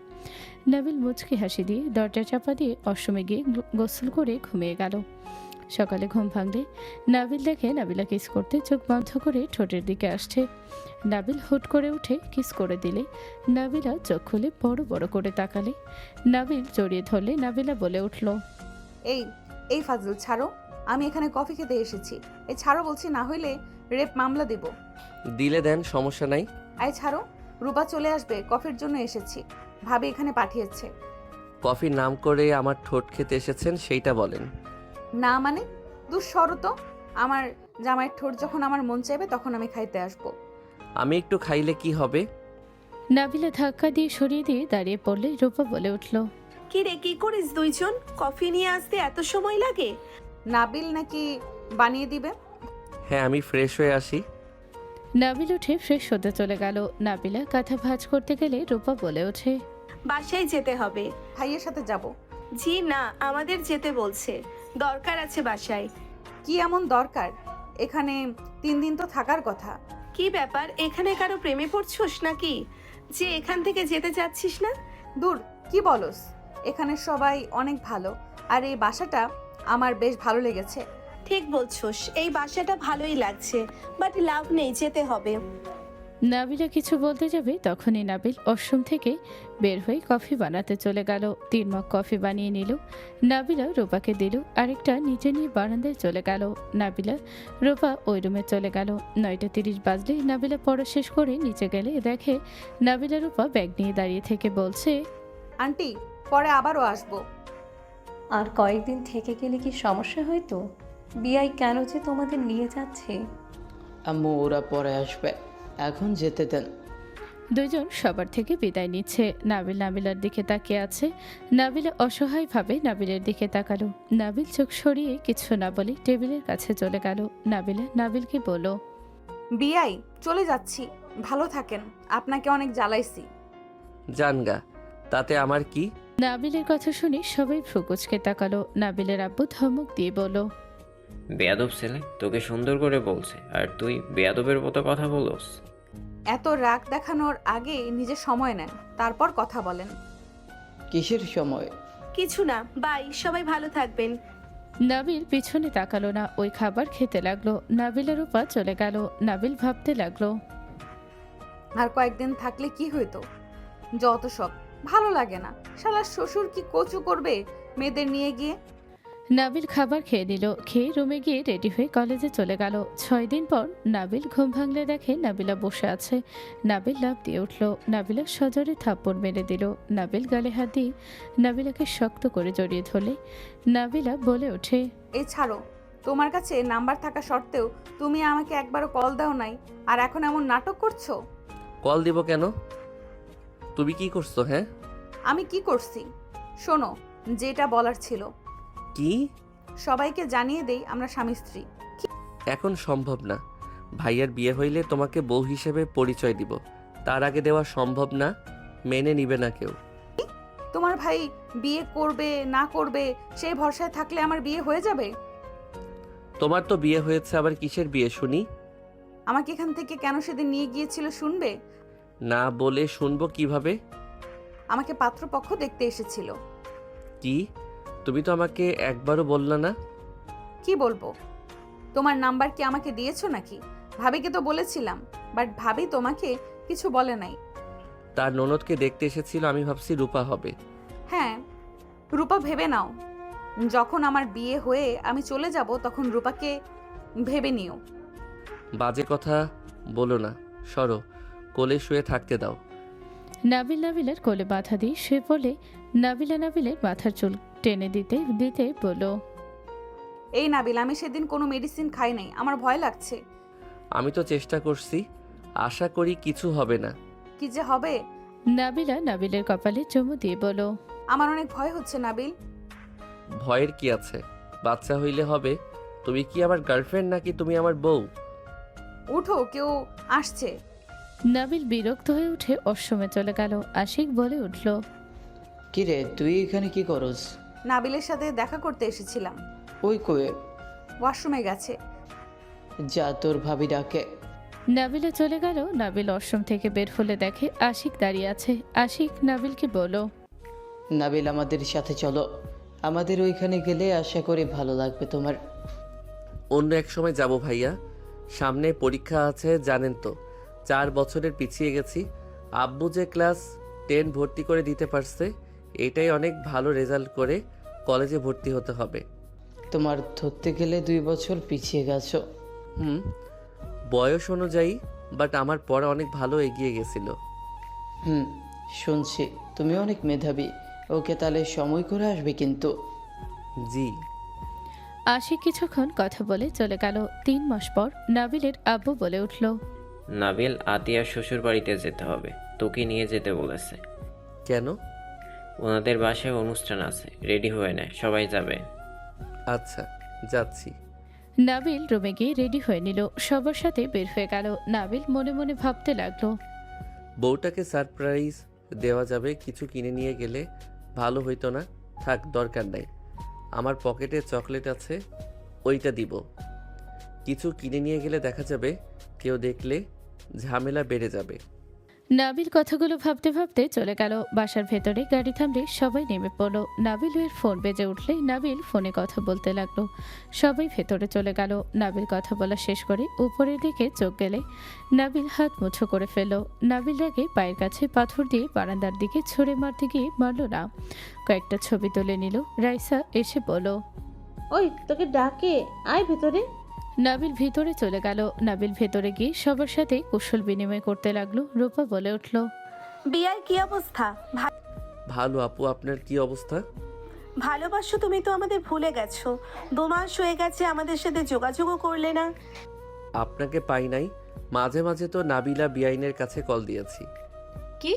নাবিল মুচকি হাসি দিয়ে দরজা চাপা দিয়ে অসমে গিয়ে গোসল করে ঘুমিয়ে গেল। সকালে ঘুম ভাঙলে নাবিল দেখে নাবিলা কিস করতে চোখ বন্ধ করে ঠোঁটের দিকে আসছে। নাবিল হুট করে উঠে কিস করে দিলে নাবিলা চোখ খুলে বড় বড় করে তাকালে। নাবিল জড়িয়ে ধরলে নাবিলা বলে উঠল, এই এই ফাজল ছাড়ো, আমি এখানে কফি খেতে এসেছি। এই ছাড়ো বলছি, না হইলে রেপ মামলা দেব। দিলে দেন, সমস্যা নাই। এই ছাড়ো, রূপা চলে আসবে, কফির জন্য এসেছি, ভাবি এখানে পাঠিয়েছে। কফির নাম করে আমার ঠোঁট খেতে এসেছেন সেইটা বলেন। না মানে দুঃশরত, আমার জামাইয়ের ঠোঁট যখন আমার মন চাইবে তখন আমি খাইতে আসবো। আমি একটু খাইলে কি হবে? নাবিলা ধাক্কা দিয়ে সরিয়ে দিয়ে দাঁড়িয়ে পড়লে রূপা বলে উঠল, কি রে, কি করিস দুইজন? কফি নিয়ে আসতে এত সময় লাগে? নাবিল নাকি বানিয়ে দিবে? হ্যাঁ, আমি ফ্রেশ হয়ে আসি। নাবিল উঠে ফ্রেশ হতে চলে গেল। নাবিলা কাঁথা ভাঁজ করতে গেলে রূপা বলে ওঠে, বাসায় যেতে হবে। ভাইয়ের সাথে যাব। জি না, আমাদের যেতে বলছে, দরকার আছে বাসায়। কি এমন দরকার? এখানে 3 দিন তো থাকার কথা। কি ব্যাপার, এখানে কারো প্রেমে পড়ছস নাকি যে এখান থেকে যেতে চাচ্ছিস না? দূর, কি বলস? এখানে সবাই অনেক ভালো, আর এই বাসাটা আমার বেশ ভালো লেগেছে। ঠিক বলছস, এই বাসাটা ভালোই লাগছে, বাট লাভ নেই, যেতে হবে। নাবিলা কিছু বলতে যাবে তখনই নাবিল ওয়াশরুম থেকে বের হয়ে কফি বানাতে চলে গেল। 3 মগ কফি বানিয়ে নিল। নাবিলা রূপাকে দিল, আরেকটা নিচে নিয়ে বারান্দায় চলে গেল। নাবিলা রূপা ওই রুমে চলে গেল। 9:30 বাজলে নাবিলা পড়া শেষ করে নিচে গেলে দেখে নাবিলা রূপা ব্যাগ নিয়ে দাঁড়িয়ে থেকে বলছে, আন্টি পরে আবারও আসবো। আর কয়েকদিন থেকে গেলে কি সমস্যা হয়তো? বিআই কেন যে তোমাদের নিয়ে যাচ্ছে? আম্মু ওরা পরে আসবে, এখন যেতে দেন। দুজন সবার থেকে বিদায় নিচ্ছে। নাবিল নাবিলার দিকে তাকিয়ে আছে। নাবিলা অসহায়ভাবে নাবিলের দিকে তাকালো। নাবিল চোখ সরিয়ে কিছু না বলে টেবিলের কাছে চলে গেল। নাবিলা নাবিলকে বলল, বিআই চলে যাচ্ছি, ভালো থাকেন, আপনাকে অনেক জ্বালাইছি। জানগা, তাতে আমার কি? নাবিলের কথা শুনে সবাই ভ্রুকুচকে তাকালো। নাবিলের আব্বু ধমক দিয়ে বলল, বেয়াদব ছেলে, তোকে সুন্দর করে বলছে আর তুই বেয়াদবের মতো কথা বলস। এত রাগ দেখানোর আগে নিজে সময় নেন, তারপর কথা বলেন। কিসের সময়? কিছু না, বাই, সবাই ভালো থাকবেন। নাবিল পিছনে তাকালো না, ওই খাবার খেতে লাগলো। নাবিলের উপা চলে গেল। নাবিল ভাবতে লাগলো, আর কয়েকদিন থাকলে কি হইতো? যত সব ভালো লাগে না। শালা শ্বশুর কি কচু করবে মেয়েদের নিয়ে গিয়ে। নাবিল খাবার খেয়ে নিল। খেয়ে রুমে গিয়ে রেডি হয়ে কলেজে চলে গেল। 6 দিন পর নাবিল ঘুম ভাঙলে দেখে নাবিলা বসে আছে। নাবিল লাফ দিয়ে উঠল। নাবিলা সজোরে থাপ্পড় মেরে দিল। নাবিল গালে হাত দিয়ে নাবিলাকে শক্ত করে জড়িয়ে ধরলে নাবিলা বলে ওঠে, এই ছাড়ো, তোমার কাছে নাম্বার থাকা সত্ত্বেও তুমি আমাকে একবারও কল দাও নাই, আর এখন এমন নাটক করছো। কল দিব কেন? তুমি কি করছো? হ্যাঁ, আমি কি করছি? শোনো, যেটা বলার ছিল। কি? সবাইকে জানিয়ে দেই আমরা স্বামী স্ত্রী। এখন সম্ভব না। ভাইয়ার বিয়ে হইলে তোমাকে বউ হিসেবে পরিচয় দিব, তার আগে দেওয়া সম্ভব না, মেনে নিবে না কেউ। তোমার ভাই বিয়ে করবে না করবে সেই ভরসায় থাকলে আমার বিয়ে হয়ে যাবে? তোমার তো বিয়ে হয়েছে, আবার কিসের বিয়ে শুনি? আমাকে এখান থেকে কেন সেদিন নিয়ে গিয়েছিল শুনবে? না বলে শুনবো কিভাবে? আমাকে পাত্রপক্ষ দেখতে এসেছিল। কি? তুমি তো আমাকে একবারও বললা না। কি বলবো? তোমার নাম্বার কি আমাকে দিয়েছো নাকি? ভাবিকে তো বলেছিলাম, বাট ভাবি তোমাকে কিছু বলে নাই। তার ননদকে দেখতে এসেছিল, আমি ভাবছি রূপা হবে। হ্যাঁ, রূপা ভেবে নাও। যখন আমার বিয়ে হয়ে আমি চলে যাব তখন রূপাকে ভেবে নিও। বাজে কথা বলো না, সরো, কোলে শুয়ে থাকতে দাও। নাবিল নাবিলার কোলে বাধা দিয়ে শুয়ে পড়লে নাবিলা নাবিলের মাথার চুল টেনে দিতে দিতে বলল, এই নাবিল, আমি সেদিন কোনো মেডিসিন খাই নাই, আমার ভয় লাগছে। আমি তো চেষ্টা করছি, আশা করি কিছু হবে না। কি যে হবে? নাবিলা নাবিলের কপালে চুমু দিয়ে বলল, আমার অনেক ভয় হচ্ছে নাবিল। ভয়ের কি আছে? বাচ্চা হইলে হবে। তুমি কি আমার গার্লফ্রেন্ড নাকি তুমি আমার বউ? উঠো, কেউ আসছে। নাবিল বিরক্ত হয়ে উঠে অশ্রমে চলে গেল। আশিক বলে উঠল, কি রে, তুই এখানে কি করস? নাবিলের সাথে দেখা করতে এসেছিলাম। ওই কয়ে ওয়াশরুমে গেছে। যা, তোর ভাবি ডাকে। নাবিলা চলে গেল। নাবিল অশ্রম থেকে বের হলে দেখে আশিক দাঁড়িয়ে আছে। আশিক নাবিলকে বলল, নাবিল, আমাদের সাথে চলো। আমাদের ওইখানে গেলে আশা করি ভালো লাগবে তোমার। অন্য এক সময় যাব ভাইয়া, সামনে পরীক্ষা আছে জানেন তো। 4 বছরের পিছিয়ে গেছি। আব্বু যে ক্লাস 10 ভর্তি করে দিতে পারছে, এটাই অনেক ভালো রেজাল্ট করে কলেজে ভর্তি হতে হবে। তোমার ধরতে গেলে 2 বছর পিছিয়ে গেছো। বয়স অনুযায়ী, বাট আমার পড়া অনেক ভালো এগিয়ে গেছিল। শুনছি তুমি অনেক মেধাবী। ওকে, তাহলে সময় করে আসবে কিন্তু। জি। আশিক কিছুক্ষণ কথা বলে চলে গেল। 3 মাস পর নাবিলের আব্বু বলে উঠল, নাবিল, আতিয়ার শ্বশুর বাড়িতে যেতে হবে, তোকে নিয়ে যেতে বলেছে। কেন? ওনাদের বাসায় অনুষ্ঠান আছে, রেডি হয়ে নেয়, সবাই যাবে। আচ্ছা, যাচ্ছি। নাবিল রুমে গিয়ে রেডি হয়ে নিল। সবার সাথে বের হয়ে গেল। নাবিল মনে মনে ভাবতে লাগলো, বউটাকে সারপ্রাইজ দেওয়া যাবে, কিছু কিনে নিয়ে গেলে ভালো হইতো না? থাক, দরকার নাই। আমার পকেটে চকলেট আছে, ওইটা দিব। কিছু কিনে নিয়ে গেলে দেখা যাবে কেউ দেখলে ঝামেলা বেড়ে যাবে। নাবিল কথাগুলো ভাবতে ভাবতে চলে গেল। বাসার ভেতরে গাড়ি থামলে সবাই নেমে পড়ল। নাবিলের ফোন বেজে উঠলে নাবিল ফোনে কথা বলতে লাগলো। সবাই ভেতরে চলে গেল। নাবিল কথা বলা শেষ করে উপরের দিকে চোখ গেলে নাবিল হাত মুঠো করে ফেলল। নাবিল রাগে পায়ের কাছে পাথর দিয়ে বারান্দার দিকে ছুঁড়ে মারতে গিয়ে মারল না, কয়েকটা ছবি তুলে নিল। রাইসা এসে বলল, ওই তোকে ডাকে, আয় ভেতরে। নাবিল ভিতরে চলে গেল। নাবিল ভেতরে গিয়ে সবার সাথে কুশল বিনিময় করতে লাগলো। রূপা বলে উঠল, বিয়ার কি অবস্থা? ভালো আপু, আপনার কি অবস্থা? ভালোবাসো, তুমি তো আমাদের ভুলে গেছো। 2 মাস হয়ে গেছে আমাদের সাথে যোগাযোগও করলে না। আপনাকে পাই নাই। মাঝে মাঝে তো নাবিলা বিআইনের কাছে কল দিয়েছি। কি,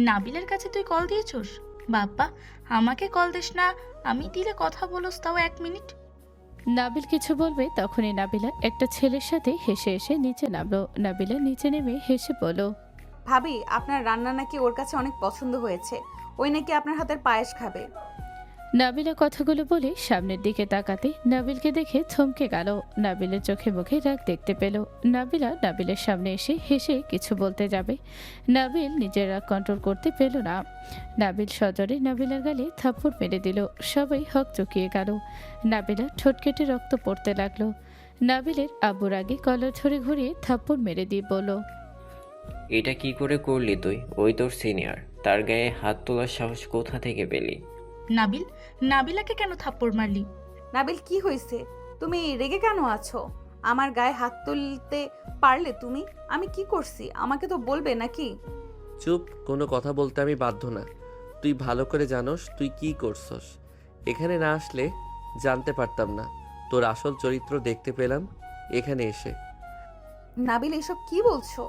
নাবিলের কাছে তুই কল দিয়েছোস? বাপ্পা, আমাকে কল দিস না, আমি দিলে কথা বলোস, তাও 1 মিনিট। নাবিল কিছু বলবে তখনই নাবিলা একটা ছেলের সাথে হেসে এসে নিচে নামলো। নাবিলা নিচে নেমে হেসে বলল, ভাবি, আপনার রান্না নাকি ওর কাছে অনেক পছন্দ হয়েছে। ওই নাকি আপনার হাতের পায়েস খাবে। নাবিলা কথাগুলো বলে সামনের দিকে তাকাতে নাবিলকে দেখে থমকে গেল। নাবিলের চোখে মুখে রাগ দেখতে পেল। নাবিলা নাবিলের সামনে এসে হেসে কিছু বলতে যাবে, নাবিল নিজের রাগ কন্ট্রোল করতে পেল না। নাবিল সজরে নাবিলার গালে থাপ্পড় মেরে দিল। সবাই হক চকিয়ে গেল। নাবিলা ঠোঁট কেটে রক্ত পড়তে লাগলো। নাবিলের আব্বুর আগে কলার ধরে ঘুরিয়ে থাপ্পড় মেরে দিয়ে বলল, এটা কি করে করলি তুই? ওই তোর সিনিয়র, তার গায়ে হাত তোলার সাহস কোথা থেকে পেলি? নাবিল, নাবিলাকে কেন থাপ্পড় মারলি? নাবিল, কি হয়েছে? তুমি রেগে কেন আছো? আমার গায়ে হাত তুলতে পারলে তুমি? আমি কি করছি আমাকে তো বলবে নাকি? চুপ, কোনো কথা বলতে আমি বাধ্য না। তুই ভালো করে জানোস তুই কি করছস। এখানে না আসলে জানতে পারতাম না। তোর আসল চরিত্র দেখতে পেলাম এখানে এসে। নাবিল, এসব কি বলছো?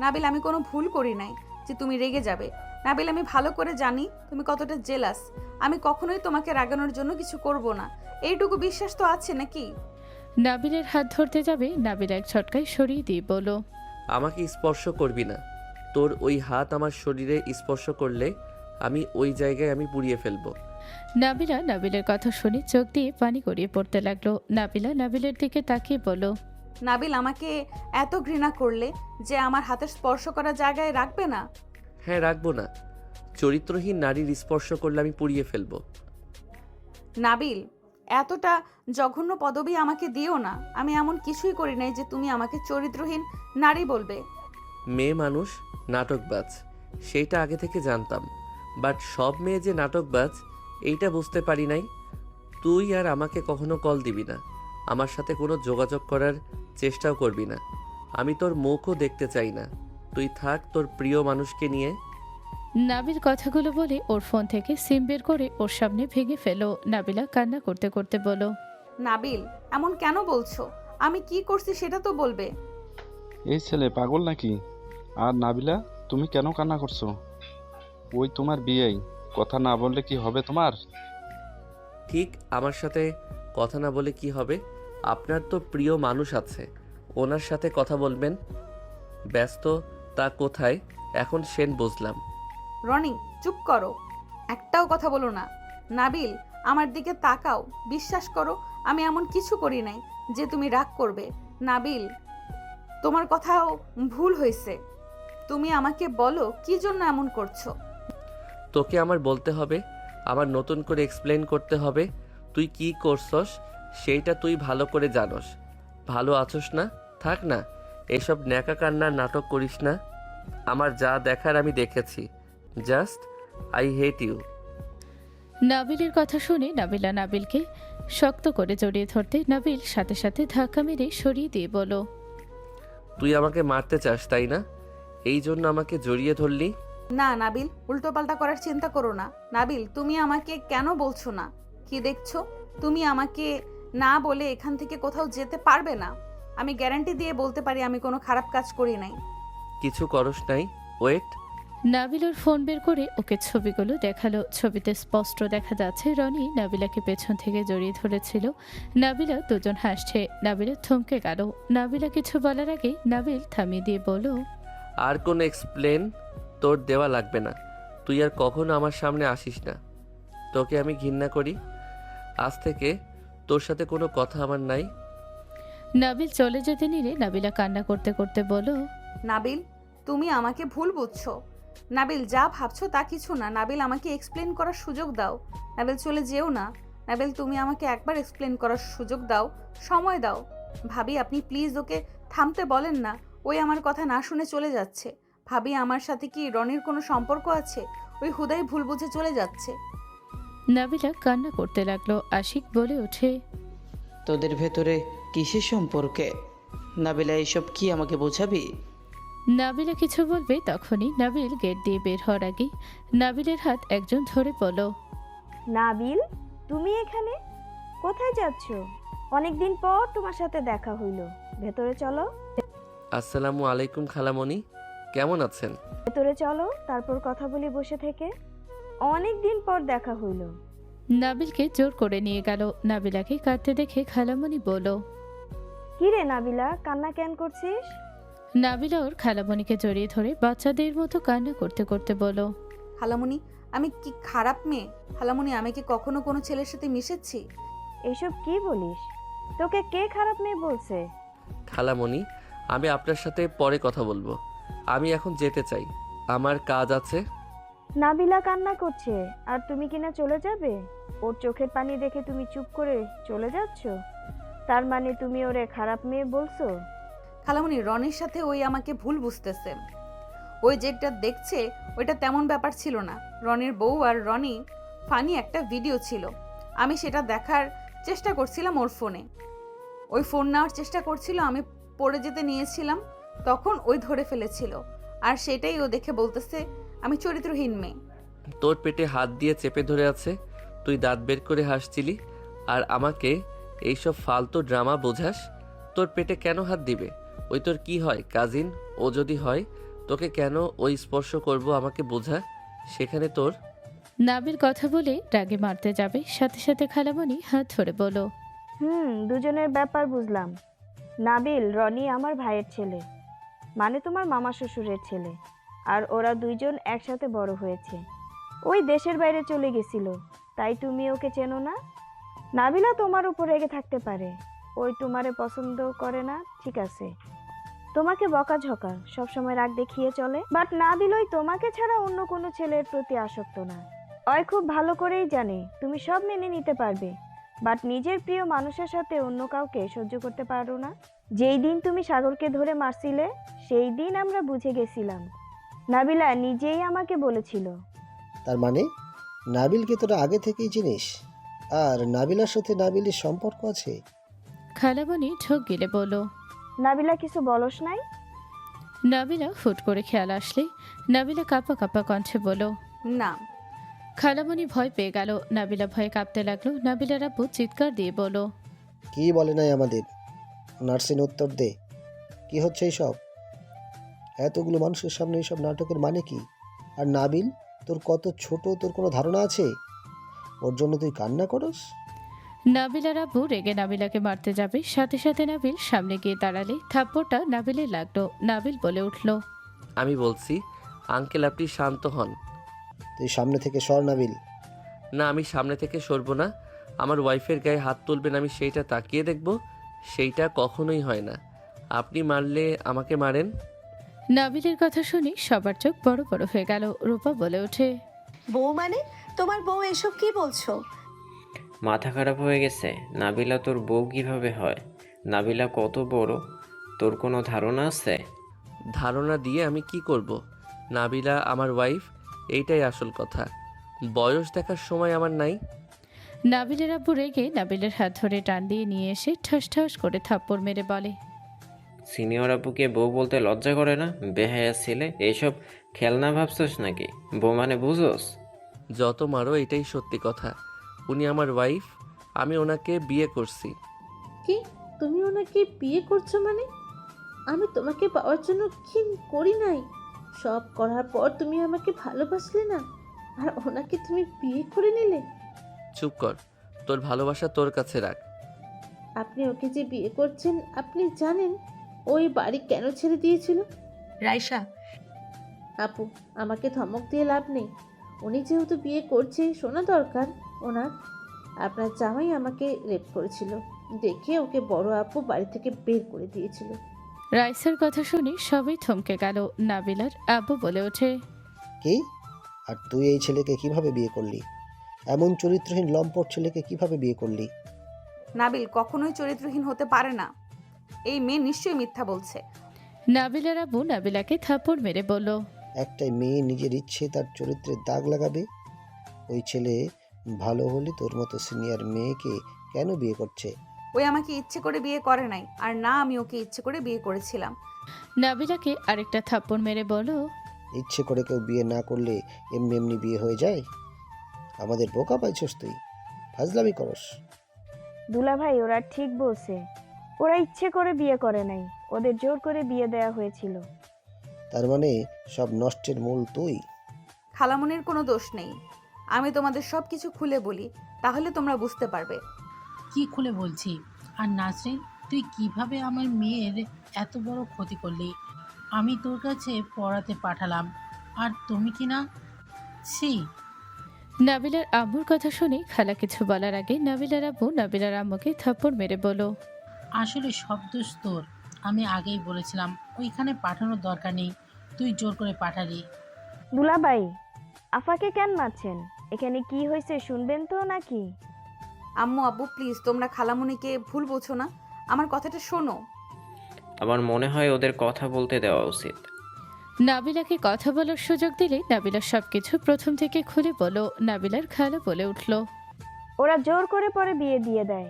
নাবিল, আমি কোনো ভুল করি নাই যে তুমি রেগে যাবে। নাবিল, আমি ভালো করে জানি তুমি কতটা জেলাস। আমি কখনোই তোমাকে রাগানোর জন্য কিছু করব না, এইটুকু বিশ্বাস তো আছে নাকি? নাবিলের হাত ধরতে যাবে, নাবিল এক ঝটকায় সরিয়ে দিয়ে বলল, আমাকে স্পর্শ করবি না। তোর ওই হাত আমার শরীরে স্পর্শ করলে আমি ওই জায়গায় আমি পুড়িয়ে ফেলবো। নাবিলা নাবিলের কথা শুনে চোখ দিয়ে পানি গড়িয়ে পড়তে লাগলো। নাবিলা নাবিলের দিকে তাকিয়ে বলল, নাবিল, আমাকে এত ঘৃণা করলে যে আমার হাতের স্পর্শ করা জায়গায় রাখবে না? হ্যাঁ, রাখবো না। চরিত্রহীন নারীর স্পর্শ করলে আমি পুড়িয়ে ফেলবো। নাবিল, এতটা জঘন্য পদবি আমাকে দিও না। আমি এমন কিছুই করি নাই যে তুমি আমাকে চরিত্রহীন নারী বলবে। মেয়ে মানুষ নাটকবাজ, সেইটা আগে থেকে জানতাম, বাট সব মেয়ে যে নাটকবাজ এইটা বুঝতে পারি নাই। তুই আর আমাকে কখনো কল দিবি না, আমার সাথে কোনো যোগাযোগ করার চেষ্টাও করবি না। আমি তোর মুখও দেখতে চাই না। তুই থাক তোর প্রিয় মানুষকে নিয়ে। নাবিল কথাগুলো বলে ওর ফোন থেকে সিম বের করে ওর সামনে ভেঙে ফেলো। নাবিলা কান্না করতে করতে বলল, নাবিল, এমন কেন বলছো? আমি কি করছি সেটা তো বলবে। এই ছেলে পাগল নাকি? আর নাবিলা, তুমি কেন কান্না করছো? ওই তোমার বিয়েই, কথা না বললে কি হবে তোমার? ঠিক আমার সাথে কথা না বলে কি হবে? আপনার তো প্রিয় মানুষ আছে, ওনার সাথে কথা বলবেন। ব্যস্ত তা কোথায়? এখন সেন বুঝলাম। রনি চুপ করো, একটাও কথা বলো না। নাবিল আমার দিকে তাকাও, বিশ্বাস করো আমি এমন কিছু করি নাই যে তুমি রাগ করবে। নাবিল তোমার কথাও ভুল হয়েছে, তুমি আমাকে বলো কি জন্য এমন করছো। তোকে আমার বলতে হবে? আমার নতুন করে এক্সপ্লেন করতে হবে? তুই কি করছস সেইটা তুই ভালো করে জানোস। ভালো আছোস না? থাক না, এসব ন্যাকা কান্নার নাটক করিস না। আমার যা দেখার আমি দেখেছি। Just I hate you. নাবিলের কথা শুনে নাবিলা নাবিলকে শক্ত করে জড়িয়ে ধরতে নাবিল সাথে সাথে ধাক্কা মেরে সরিয়ে দিয়ে বলল, তুই আমাকে মারতে চাস তাই না? এই জন্য আমাকে জড়িয়ে ধরলি? না নাবিল, উল্টোপাল্টা করার চিন্তা করো না। নাবিল তুমি আমাকে কেন বলছো না? কি দেখছো? তুমি আমাকে না বলে এখান থেকে কোথাও যেতে পারবে না। আমি গ্যারান্টি দিয়ে বলতে পারি আমি কোনো খারাপ কাজ করি নাই। কিছু করস নাই? ওয়েট। নাবিল ওর ফোন বের করে ওকে ছবিগুলো দেখালো। ছবিতে স্পষ্ট দেখা যাচ্ছে রনি নাবিলাকে পেছন থেকে জড়িয়ে ধরেছিল। নাবিলা দুজন হাসছে। নাবিলা থমকে গেল। নাবিলা কিছু বলার আগে নাবিল থামিয়ে দিয়ে বলল, আর কোনো এক্সপ্লেন তোর দেওয়া লাগবে না। তুই আর কখনো আমার সামনে আসিস না। তোকে আমি ঘৃণা করি। আজ থেকে তোর সাথে কোনো কথা আমার নাই। নাবিল চলে যেতে নিলে নাবিলা কান্না করতে করতে বলল, নাবিল তুমি আমাকে ভুল বুঝছো। নাবিল যা ভাবছো তা কিছু না। নাবিল আমাকে এক্সপ্লেন করার সুযোগ দাও। নাবিল চলে যেও না। নাবিল তুমি আমাকে একবার এক্সপ্লেন করার সুযোগ দাও, সময় দাও। ভাবি আপনি প্লিজ ওকে থামতে বলেন না। ওই আমার কথা না শুনে চলে যাচ্ছে। ভাবি আমার সাথে কি রনির কোনো সম্পর্ক আছে? ওই হুদাই ভুল বুঝে চলে যাচ্ছে। নাবিলা কান্না করতে লাগলো। আশিক বলে ওঠে, তোদের ভেতরে কিসের সম্পর্কে? নাবিলা এসব কি আমাকে বোঝাবি? নাবিলা কিছু বলবে তখনই নাবিল গেট দিয়ে বের হওয়ার আগে নাবিলের হাত একজন ধরে বলল, নাবিল তুমি এখানে কোথায় যাচ্ছ? অনেকদিন পর তোমার সাথে দেখা হইল, ভেতরে চলো। আসসালামু আলাইকুম খালামণি, কেমন আছেন? ভেতরে চলো, তারপর কথা বলি বসে থেকে। অনেকদিন পর দেখা হইল। নাবিলকে জোর করে নিয়ে গেল। নাবিলাকে কাঁদতে দেখে খালামণি বলল, কি রে নাবিলা, কান্না কেন করছিস? নাবিলা ওর খালামণিকে জড়িয়ে ধরে বাচ্চাদের মতো কান্না করতে করতে বলল, খালামণি আমি কি খারাপ মেয়ে? খালামণি আমি কি কখনো কোনো ছেলের সাথে মিশেছি? এসব কি বলিস? তোকে কে খারাপ মেয়ে বলছে? খালামণি আমি আপনার সাথে পরে কথা বলবো। আমি এখন যেতে চাই, আমার কাজ আছে। নাবিলা কান্না করছে আর তুমি কিনা চলে যাবে? ওর চোখের পানি দেখে তুমি চুপ করে চলে যাচ্ছ? তার মানে তুমি ওরে খারাপ মেয়ে বলছো? খালামণি রনির সাথে ওই আমাকে ভুল বুঝতেছে। ওই যেটা দেখছে ওইটা তেমন ব্যাপার ছিল না। রনির বউ আর রনি ফানি একটা ভিডিও ছিল। আমি সেটা দেখার চেষ্টা করছিলাম ওর ফোনে। ওই ফোন নেওয়ার চেষ্টা করছিল, আমি পড়ে যেতে নিয়েছিলাম, তখন ওই ধরে ফেলেছিল। আর সেটাই ও দেখে বলতেছে আমি চরিত্রহীন মেয়ে। তোর পেটে হাত দিয়ে চেপে ধরে আছে, তুই দাঁত বের করে হাসছিলি আর আমাকে এইসব ফালতু ড্রামা বোঝাস। তোর পেটে কেন হাত দিবে? ওই তোর কি হয়, কাজিন? ও যদি হয় তোকে কেন ওই স্পর্শ করব আমাকে বোঝা। সেখানে তোর। নাবিল কথা বলে রাগে মারতে যাবে, সাথে সাথে খালামণি হাত ধরে বলল, দুজনের ব্যাপার বুঝলাম। নাবিল রনি আমার ভাইয়ের ছেলে, মানে তোমার মামা শ্বশুরের ছেলে। আর ওরা দুইজন একসাথে বড় হয়েছে। ওই দেশের বাইরে চলে গেছিল, তাই তুমি ওকে চেনো না। নাবিলা তোমার উপর রেগে থাকতে পারে, ওই তোমারে পছন্দ করে না, ঠিক আছে। তোমাকে বকাঝকা সবসময় রাগ দেখিয়ে চলে, বাট নাবিল ওই তোমাকে ছাড়া অন্য কোনো ছেলের প্রতি আসক্ত না। ওই খুব ভালো করেই জানে তুমি সব মেনে নিতে পারবে, বাট নিজের প্রিয় মানুষের সাথে অন্য কাউকে সহ্য করতে পারো না। যেই দিন তুমি সাগরকে ধরে মারছিলে সেই দিন আমরা বুঝে গেছিলাম। নাবিলা নিজেই আমাকে বলেছিল। তার মানে নাবিলকে তোরা আগে থেকেই চিনিস, আর নাবিলার সাথে নাবিলের সম্পর্ক আছে? খালামণি ঢোক গিলে বলল, নাবিলা কিছু বলস নাই? নাবিলা হুট করে খেয়াল আসলে নাবিলা কাঁপা কাঁপা কণ্ঠে বলল, না। খালামণি ভয় পেয়ে গেল। নাবিলা ভয়ে কাঁপতে লাগলো। নাবিলার আব্বু চিৎকার দিয়ে বলল, কি বলে নাই আমাদের? নার্সিন উত্তর দে, কি হচ্ছে এইসব? এতগুলো মানুষের সামনে এইসব নাটকের মানে কি? আর নাবিল তোর কত ছোট, তোর কোনো ধারণা আছে? ওর জন্য তুই কান্না করস? নাবিলার আব্বু রেগে নাবিলাকে মারতে যাবে, সাথে সাথে নাবিল সামনে গিয়ে দাঁড়ালে থাপ্পড়টা নাবিলে লাগলো। নাবিল বলে উঠল, আমি বলছি আঙ্কেল আপনি শান্ত হন। তুই সামনে থেকে সর নাবিল। না, আমি সামনে থেকে সরবো না। আমার ওয়াইফের গায়ে হাত তুলবেন, আমি সেইটা তাকিয়ে দেখব? সেইটা কখনোই হয় না। আপনি মারলে আমাকে মারেন। নাবিলের কথা শুনে সবার চোখ বড় বড় হয়ে গেল। রূপা বলে ওঠে, বউ মানে? তোমার বউ এসব কি বলছো? মাথা খারাপ হয়ে গেছে? নাবিলা তোর বউ কিভাবে হয়? নাবিলা কত বড়, তোর কোনো ধারণা আছে? ধারণা দিয়ে আমি কি করব? নাবিলা আমার ওয়াইফ, এইটাই আসল কথা। বয়স দেখার সময় আমার নাই। নাবিলের আব্বু রেগে নাবিলের হাত ধরে টান দিয়ে নিয়ে এসে ঠাস ঠাস করে থাপ্পড় মেরে বলে, সিনিয়র আপুকে বউ বলতে লজ্জা করে না? বেহায়া ছেলে, এইসব খেলনা ভাবছস নাকি? বউ মানে বুঝোস? যত মারো এটাই সত্যি কথা। উনি আমার ওয়াইফ, আমি ওনাকে বিয়ে করছি। কি? তুমি ওনাকে বিয়ে করছো মানে? আমি তোমাকে পাওয়ার জন্য কি করি নাই? সব করার পর তুমি আমাকে ভালোবাসলে না, আর ওনাকে তুমি বিয়ে করে নিলে? চুপ কর, তোর ভালোবাসা তোর কাছে রাখ। আপনি ওকে যে বিয়ে করছেন, আপনি জানেন ওই বাড়ি কেন ছেড়ে দিয়েছিল? রাইসা, আপু, আমাকে ধমক দিয়ে লাভ নেই। উনি যেহেতু বিয়ে করছে, শোনা দরকার ওনার। আপনার জামাই আমাকে রেপ করেছিল দেখে ওকে বড় আপু বাড়ি থেকে বের করে দিয়েছিল। রাইসার কথা শুনে সবাই থমকে গেল। নাবিলার আব্বু বলে ওঠে, কি? আর তুই এই ছেলেকে কিভাবে বিয়ে করলি? এমন চরিত্রহীন লম্পট ছেলেকে কিভাবে বিয়ে করলি? নাবিল কখনোই চরিত্রহীন হতে পারে না। এই মেয়ে নিশ্চয়ই মিথ্যা বলছে। নাবিলার আব্বু নাবিলাকে থাপ্পড় মেরে বলল, একটাই মেয়ে নিজের ইচ্ছে তার চরিত্রের দাগ লাগাবে? ওই ছেলে ভালো হলে তোর মতো সিনিয়র মেয়েকে কেন বিয়ে করছে? ওই আমাকে ইচ্ছে করে বিয়ে করে নাই, আর না আমি ওকে ইচ্ছে করে বিয়ে করেছিলাম। নাবিলাকে আরেকটা থাপ্পড় মেরে বলল, ইচ্ছে করে কেউ বিয়ে না করলে এমনি এমনি বিয়ে হয়ে যায়? আমাদের বোকা পাইছস তুই, ফাজলামি করস। দুলাভাই ওরা ঠিক বলছে, ওরা ইচ্ছে করে বিয়ে করে নাই, ওদের জোর করে বিয়ে দেয়া হয়েছিল। তার মানে সব নষ্টের মূল তুই? খালামনির কোনো দোষ নেই। আমি তোমাদের সব কিছু খুলে বলি, তাহলে তোমরা বুঝতে পারবে। কি খুলে বলছি? আর নাসরিন, তুই কিভাবে আমার মেয়ের এত বড় ক্ষতি করলি? আমি তোর কাছে পড়াতে পাঠালাম, আর তুমি কি না? ছি! নাবিলার আম্মুর কথা শুনে খালা কিছু বলার আগে নাবিলার আব্বু নাবিলার আম্মুকে থাপ্পড় মেরে বলল, আসলে সব দোষ তোর। আমি আগেই বলেছিলাম ওইখানে পাঠানোর দরকার নেই, তুই জোর করে পাঠালি। দুলাভাই, আফাকে কেন মারছেন? এখানে কি হয়েছে শুনবেন তো নাকি? আম্মু আব্বু প্লিজ, তোমরা খালামনিকে ভুল বোঝো না, আমার কথাটা শোনো। আমার মনে হয় ওদের কথা বলতে দেওয়া উচিত। নাবিলাকে কথা বলার সুযোগ দিলে নাবিলা সবকিছু প্রথম থেকে খুলে বলল। নাবিলার খালা বলে উঠল, ওরা জোর করে পরে বিয়ে দিয়ে দেয়।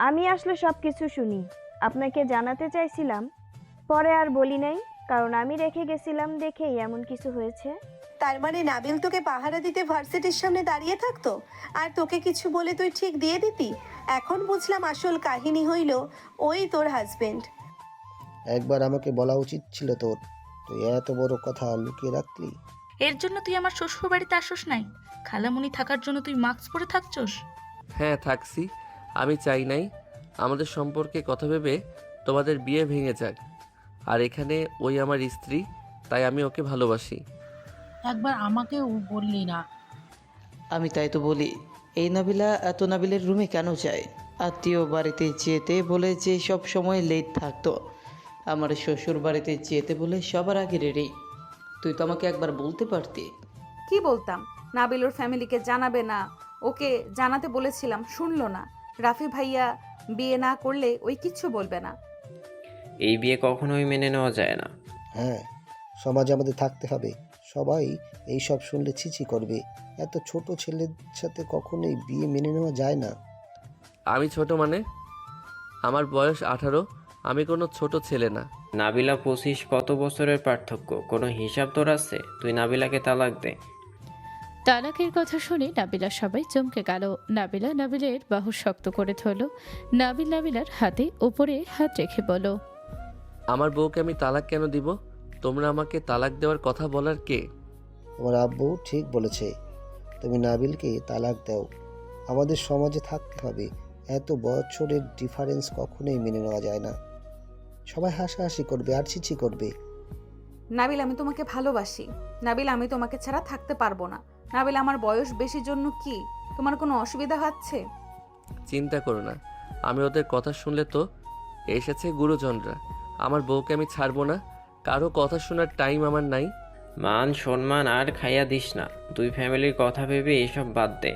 আমি আসলে সব কিছু শুনি, আপনাকে জানাতে চাইছিলাম, পরে আর বলি নাই, কারণ আমি রেখে গেছিলাম দেখেই এমন কিছু হয়েছে। তার মানে নাবিল তোকে পাহারা দিতে ভার্সিটির সামনে দাঁড়িয়ে থাকতো, আর তোকে কিছু বলে তুই ঠিক দিয়ে দিতি? এখন বুঝলাম আসল কাহিনী হইল ওই তোর হাজবেন্ড। একবার আমাকে বলা উচিত ছিল তোর, তুই এত বড় কথা লুকিয়ে রাখলি। এর জন্য তুই আমার শ্বশুর বাড়িতে আসোস নাই? খালামুনি থাকার জন্য তুই মাস্ক পরে থাকছস? হ্যাঁ থাকছি, আমি চাই নাই আমাদের সম্পর্কে কথা ভেবে তোমাদের বিয়ে ভেঙে যাক। আর এখানে ওই আমার স্ত্রী, তাই আমি ওকে ভালোবাসি। একবার আমাকেও বললি না? আমি তাই তো বলি, এই নাবিলা এত নাবিলের রুমে কেন যায়? আত্মীয় বাড়িতে যেতে বলে যে সব সময় লেট থাকতো, আমার শ্বশুর বাড়িতে যেতে বলে সবার আগে রেডি। তুই তো আমাকে একবার বলতে পারতি। কি বলতাম? নাবিল ওর ফ্যামিলিকে জানাবে না, ওকে জানাতে বলেছিলাম, শুনলো না। রাফি ভাইয়া বিয়ে না করলে ওই কিচ্ছু বলবে না। এই বিয়ে কখনোই মেনে নেওয়া যায় না। হ্যাঁ, সমাজে আমাদের থাকতে হবে। সবাই এই সব শুনলে ছিছি করবে। এত ছোট ছেলের সাথে কখনোই বিয়ে মেনে নেওয়া যায় না। আমি ছোট মানে? আমার বয়স 18, আমি কোনো ছোট ছেলে না। নাবিলা 25, কত বছরের পার্থক্য? কোনো হিসাব তোর আছে? তুই নাবিলাকে তালাক দে। তালাকের কথা শুনে নাবিলা সবাই চমকে গেল। নাবিলা নাবিলের বাহু শক্ত করে ধরল। নাবিল নাবিলার হাতে উপরে হাত রেখে বলল, আমার বউকে আমি তালাক কেন দিব? তোমরা আমাকে তালাক দেওয়ার কথা বলার কে? তোমার আব্বু ঠিক বলেছে, তুমি নাবিলকে তালাক দাও। আমাদের সমাজে থাকতে হবে। এত বছরের ডিফারেন্স কখনোই মেনে নেওয়া যায় না। সবাই হাসাহাসি করবে আর ছিছি করবে। নাবিল আমি তোমাকে ভালোবাসি। নাবিল আমি তোমাকে ছাড়া থাকতে পারবো না। নাবিল আমার বয়স বেশির জন্য কি তোমার কোনো অসুবিধা হচ্ছে? চিন্তা করো না, আমি ওদের কথা শুনলে তো এসেছে গুরুজনরা। আমার বউকে আমি ছাড়বো না, কারো কথা শোনার টাইম আমার নাই। মান সম্মান আর খাইয়া দিস না। দুই ফ্যামিলির কথা ভেবে এসব বাদ দে।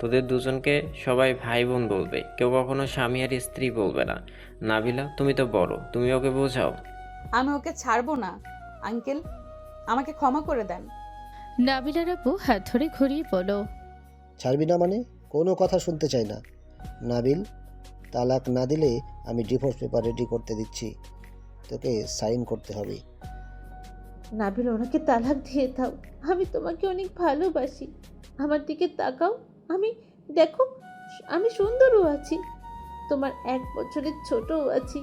তোদের দুজনকে সবাই ভাই বোন বলবে, কেউ কখনো স্বামী আর স্ত্রী বলবে না। নাবিলা তুমি তো বড়, তুমি ওকে বোঝাও। আমি ওকে ছাড়বো না আঙ্কেল, আমাকে ক্ষমা করে দেন। নাবিলার আপু হাত ধরে ঘুরিয়ে বলো, ছাড়বি না মানে? কোনো কথা শুনতে চাই না। নাবিল, তালাক না দিলে আমি ডিভোর্স পেপার রেডি করতে দিচ্ছি, তোকে সাইন করতে হবে। নাবিল, ওনাকে তালাক দিয়ে দাও। আমি তোমাকে অনেক ভালোবাসি। আমার দিকে তাকাও। দেখো, আমি সুন্দরও আছি, তোমার 1 বছরের ছোটও আছি।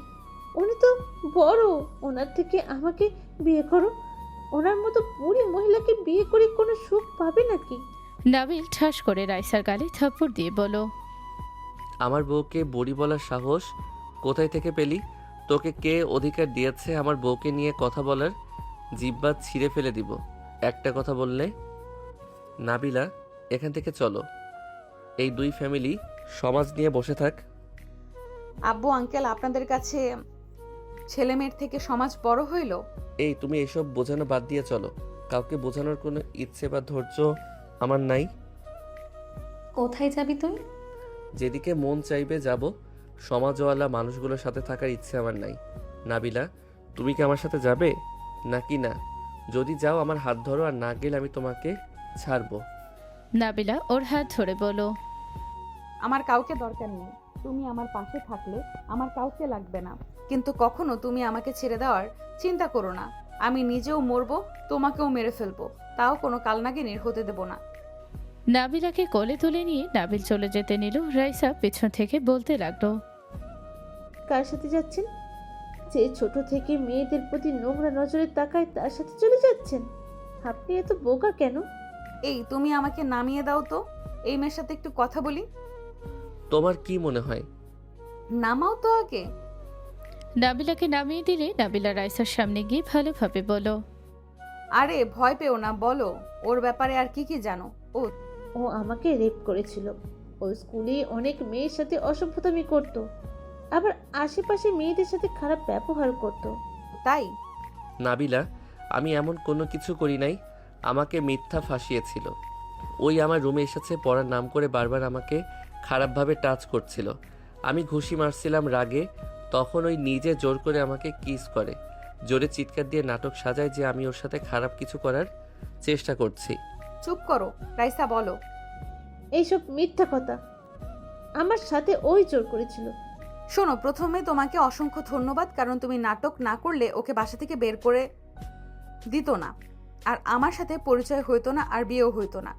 উনি তো বড়, ওনার থেকে আমাকে বিয়ে করো। ওনার মতো বুড়ি মহিলাকে বিয়ে করে কোনো সুখ পাবে নাকি? নাবিল ঠাস করে রাইসার গালে থাপ্পড় দিয়ে বলো, আমার বউকে বুড়ি বলার সাহস কোথায় থেকে পেলি? তোকে কে অধিকার দিয়েছে আমার বউকে নিয়ে কথা বলার? জিব্বা ছিঁড়ে ফেলে দিব একটা কথা বললে। নাবিলা, এখান থেকে চলো। এই দুই ফ্যামিলি সমাজ নিয়ে বসে থাক। আব্বু আঙ্কেল, আপনাদের কাছে ছেলে মেয়ের থেকে সমাজ বড় হইল? এই তুমি এসব বোঝানো বাদ দিয়ে চলো। কাউকে বোঝানোর কোনো ইচ্ছে বা ধৈর্য আমার নাই। কোথায় যাবি তুই? যেদিকে মন চাইবে যাব। সমাজওয়ালা মানুষগুলোর সাথে থাকার ইচ্ছে আমার নাই। নাবিলা, তুমি কি আমার সাথে যাবে নাকি না? যদি যাও আমার হাত ধরো, আর না গেলে আমি তোমাকে ছাড়বো। নাবিলা ওর হাত ধরে বলো, আমার কাউকে দরকার নেই। তুমি আমার পাশে থাকলে আমার কাউকে লাগবে না। কিন্তু কখনো তুমি আমাকে ছেড়ে দেওয়ার চিন্তা করো না। আমি নিজেও মরবো, তোমাকেও মেরে ফেলবো, তাও কোনো কালনাগিনীর হতে দেব না। নাবিলাকে কোলে তুলে নিয়ে নাবিল চলে যেতে নিল। রাইসা পেছন থেকে বলতে লাগলো, কার সাথে যাচ্ছেন? যে ছোট থেকে মেয়েদের প্রতি নোংরা নজরে তাকায় তার সাথে চলে যাচ্ছেন? আপনি এত বোকা কেন? এই তুমি আমাকে নামিয়ে দাও তো, এই মেয়ের সাথে একটু কথা বলি। তোমার কি মনে হয়? নামাও তো আগে। নাবিলাকে নামিয়ে দিলে নাবিলা রাইসার সামনে গিয়ে ভালোভাবে বলো, আরে ভয় পেও না, বলো ওর ব্যাপারে আর কি কি জানো। ও আমাকে রেপ করেছিল। ও স্কুলে অনেক মেয়ের সাথে অসভ্যতামি করত, আবার আশেপাশে মেয়েদের সাথে খারাপ ব্যবহার করত। তাই? নাবিলা, আমি এমন কোনো কিছু করি নাই। আমাকে মিথ্যা ফাঁসিয়েছিল। ওই আমার রুমে এসেছে পড়ার নাম করে বারবার আমাকে খারাপভাবে টাচ করছিল। আমি ঘুষি মারছিলাম রাগে, তখন ওই নিজে জোর করে আমাকে কিস করে, জোরে চিৎকার দিয়ে নাটক সাজায় যে আমি ওর সাথে খারাপ কিছু করার চেষ্টা করছি। চুপ করো রাইসা, বলো। এইসব মিথ্যা কথা। আমার সাথে ওই জোর করেছিল। শোনো, প্রথমে তোমাকে অসংখ্য ধন্যবাদ, কারণ তুমি নাটক না করলে ওকে বাসা থেকে বের করে দিত না, আর আমার সাথে পরিচয় হইতো না, আর বিয়েও হইতো না।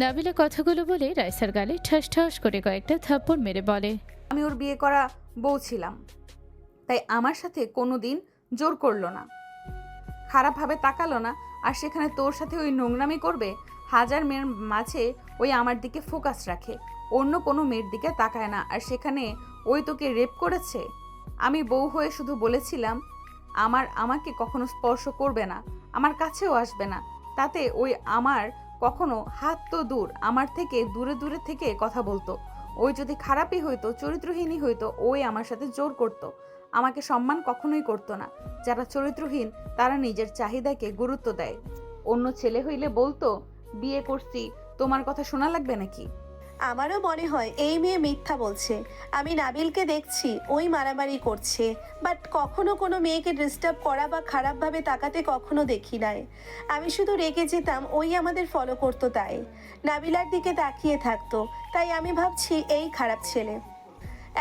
নাবিলা কথাগুলো বলে রাইসার গালে ঠাস ঠাস করে কয়েকটা থাপ্পড় মেরে বলে, আমি ওর বিয়ে করা বউ ছিলাম, তাই আমার সাথে কোনো দিন জোর করলো না, খারাপভাবে তাকালো না। আর সেখানে তোর সাথে ওই নোংরামি করবে? হাজার মেয়ের মাঝে ওই আমার দিকে ফোকাস রাখে, অন্য কোনো মেয়ের দিকে তাকায় না। আর সেখানে ওই তোকে রেপ করেছে। আমি বউ হয়ে শুধু বলেছিলাম আমাকে কখনো স্পর্শ করবে না, আমার কাছেও আসবে না। তাতে ওই আমার কখনো হাত তো দূর, আমার থেকে দূরে দূরে থেকে কথা বলতো। ওই যদি খারাপই হইতো, চরিত্রহীনই হইতো, ওই আমার সাথে জোর করতো। আমাকে সম্মান কখনোই করতো না। যারা চরিত্রহীন তারা নিজের চাহিদাকে গুরুত্ব দেয়। অন্য ছেলে হইলে বলতো বিয়ে করছি, তোমার কথা শোনা লাগবে নাকি? আমারও মনে হয় এই মেয়ে মিথ্যা বলছে। আমি নাবিলকে দেখছি ওই মারামারি করছে, বাট কখনো কোনো মেয়েকে ডিস্টার্ব করা বা খারাপভাবে তাকাতে কখনো দেখি নাই। আমি শুধু রেগে যেতাম, ওই আমাদের ফলো করতো, তাই নাবিলার দিকে তাকিয়ে থাকতো। তাই আমি ভাবছি এই খারাপ ছেলে।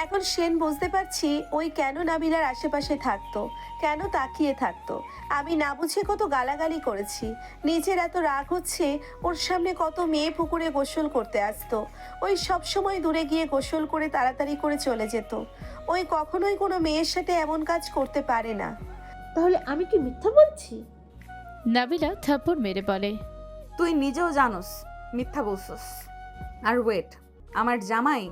এখন সেন বুঝতে পারছি ওই কেন নাবিলার আশেপাশে থাকতো, কেন তাকিয়ে থাকতো। আমি না বুঝে কত গালাগালি করেছি। নিজের এত রাগ হচ্ছে, ওর সামনে কত মেয়ে পুকুরে গোসল করতে আসতো, ওই সব সময় দূরে গিয়ে গোসল করে তাড়াতাড়ি করে চলে যেত। ওই কখনোই কোনো মেয়ের সাথে এমন কাজ করতে পারে না। তাহলে আমি কি মিথ্যা বলছি? নাবিলা থাপ্পড় মেরে বলে, তুই নিজেও জানোস মিথ্যা বলছস। আর ওয়েট, আমার জামাই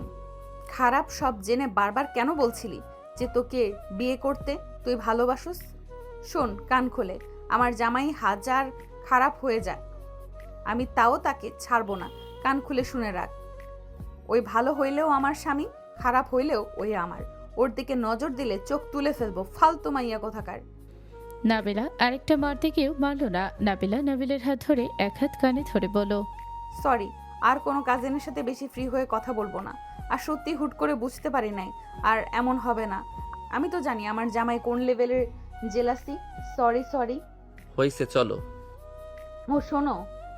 খারাপ সব জেনে বারবার কেন বলছিলি যে তোকে বিয়ে করতে তুই ভালোবাসুস? শোন কান খোলে, আমার জামাই হাজার খারাপ হয়ে যায়, আমি তাও তাকে ছাড়বো না। কান খুলে শুনে রাখ, ওই ভালো হইলেও আমার স্বামী, খারাপ হইলেও ওই আমার। ওর দিকে নজর দিলে চোখ তুলে ফেলবো, ফালতু মাইয়া কোথাকার। নাবিলা আরেকটা মারতে গিয়েও মারল না। নাবিলা নাবিলের হাত ধরে এক হাত কানে ধরে বলল, সরি, আর কোনো কাজিনের সাথে বেশি ফ্রি হয়ে কথা বলবো না। আর সত্যি হুট করে বুঝতে পারি নাই, আর এমন হবে না। আমি তো জানি আমার জামাই কোন লেভেলের জেলাসি। Sorry sorry. হয়েছে, চলো। ও শোনো,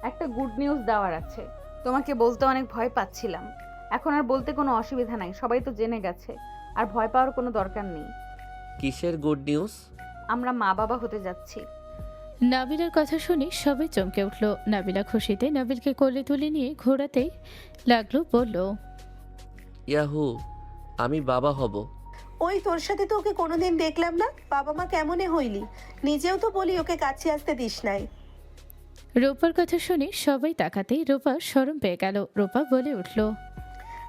একটা গুড নিউজ দেওয়ার আছে। তোমাকে বলতে অনেক ভয় পাচ্ছিলাম, এখন আর বলতে কোনো অসুবিধা নাই, সবাই তো জেনে গেছে, আর ভয় পাওয়ার কোনো দরকার নেই। কিসের গুড নিউজ? আমরা মা বাবা হতে যাচ্ছি। নাবিলার কথা শুনে সবাই চমকে উঠল। নাবিলা খুশিতে নাবিলকে কোলে তুলে নিয়ে ঘোরাতেই লাগলো, বলল, ইয়াহু, আমি বাবা হব। ওই তোর সাথে তো ওকে কোনোদিন দেখলাম না, বাবা মা কেমনে হইলি? নিজেও তো বলি ওকে কাছে আসতে দিস নাই। রূপার কথা শুনে সবাই তাকাতেই রূপা শরম পেয়ে গেল। রূপা বলে উঠল,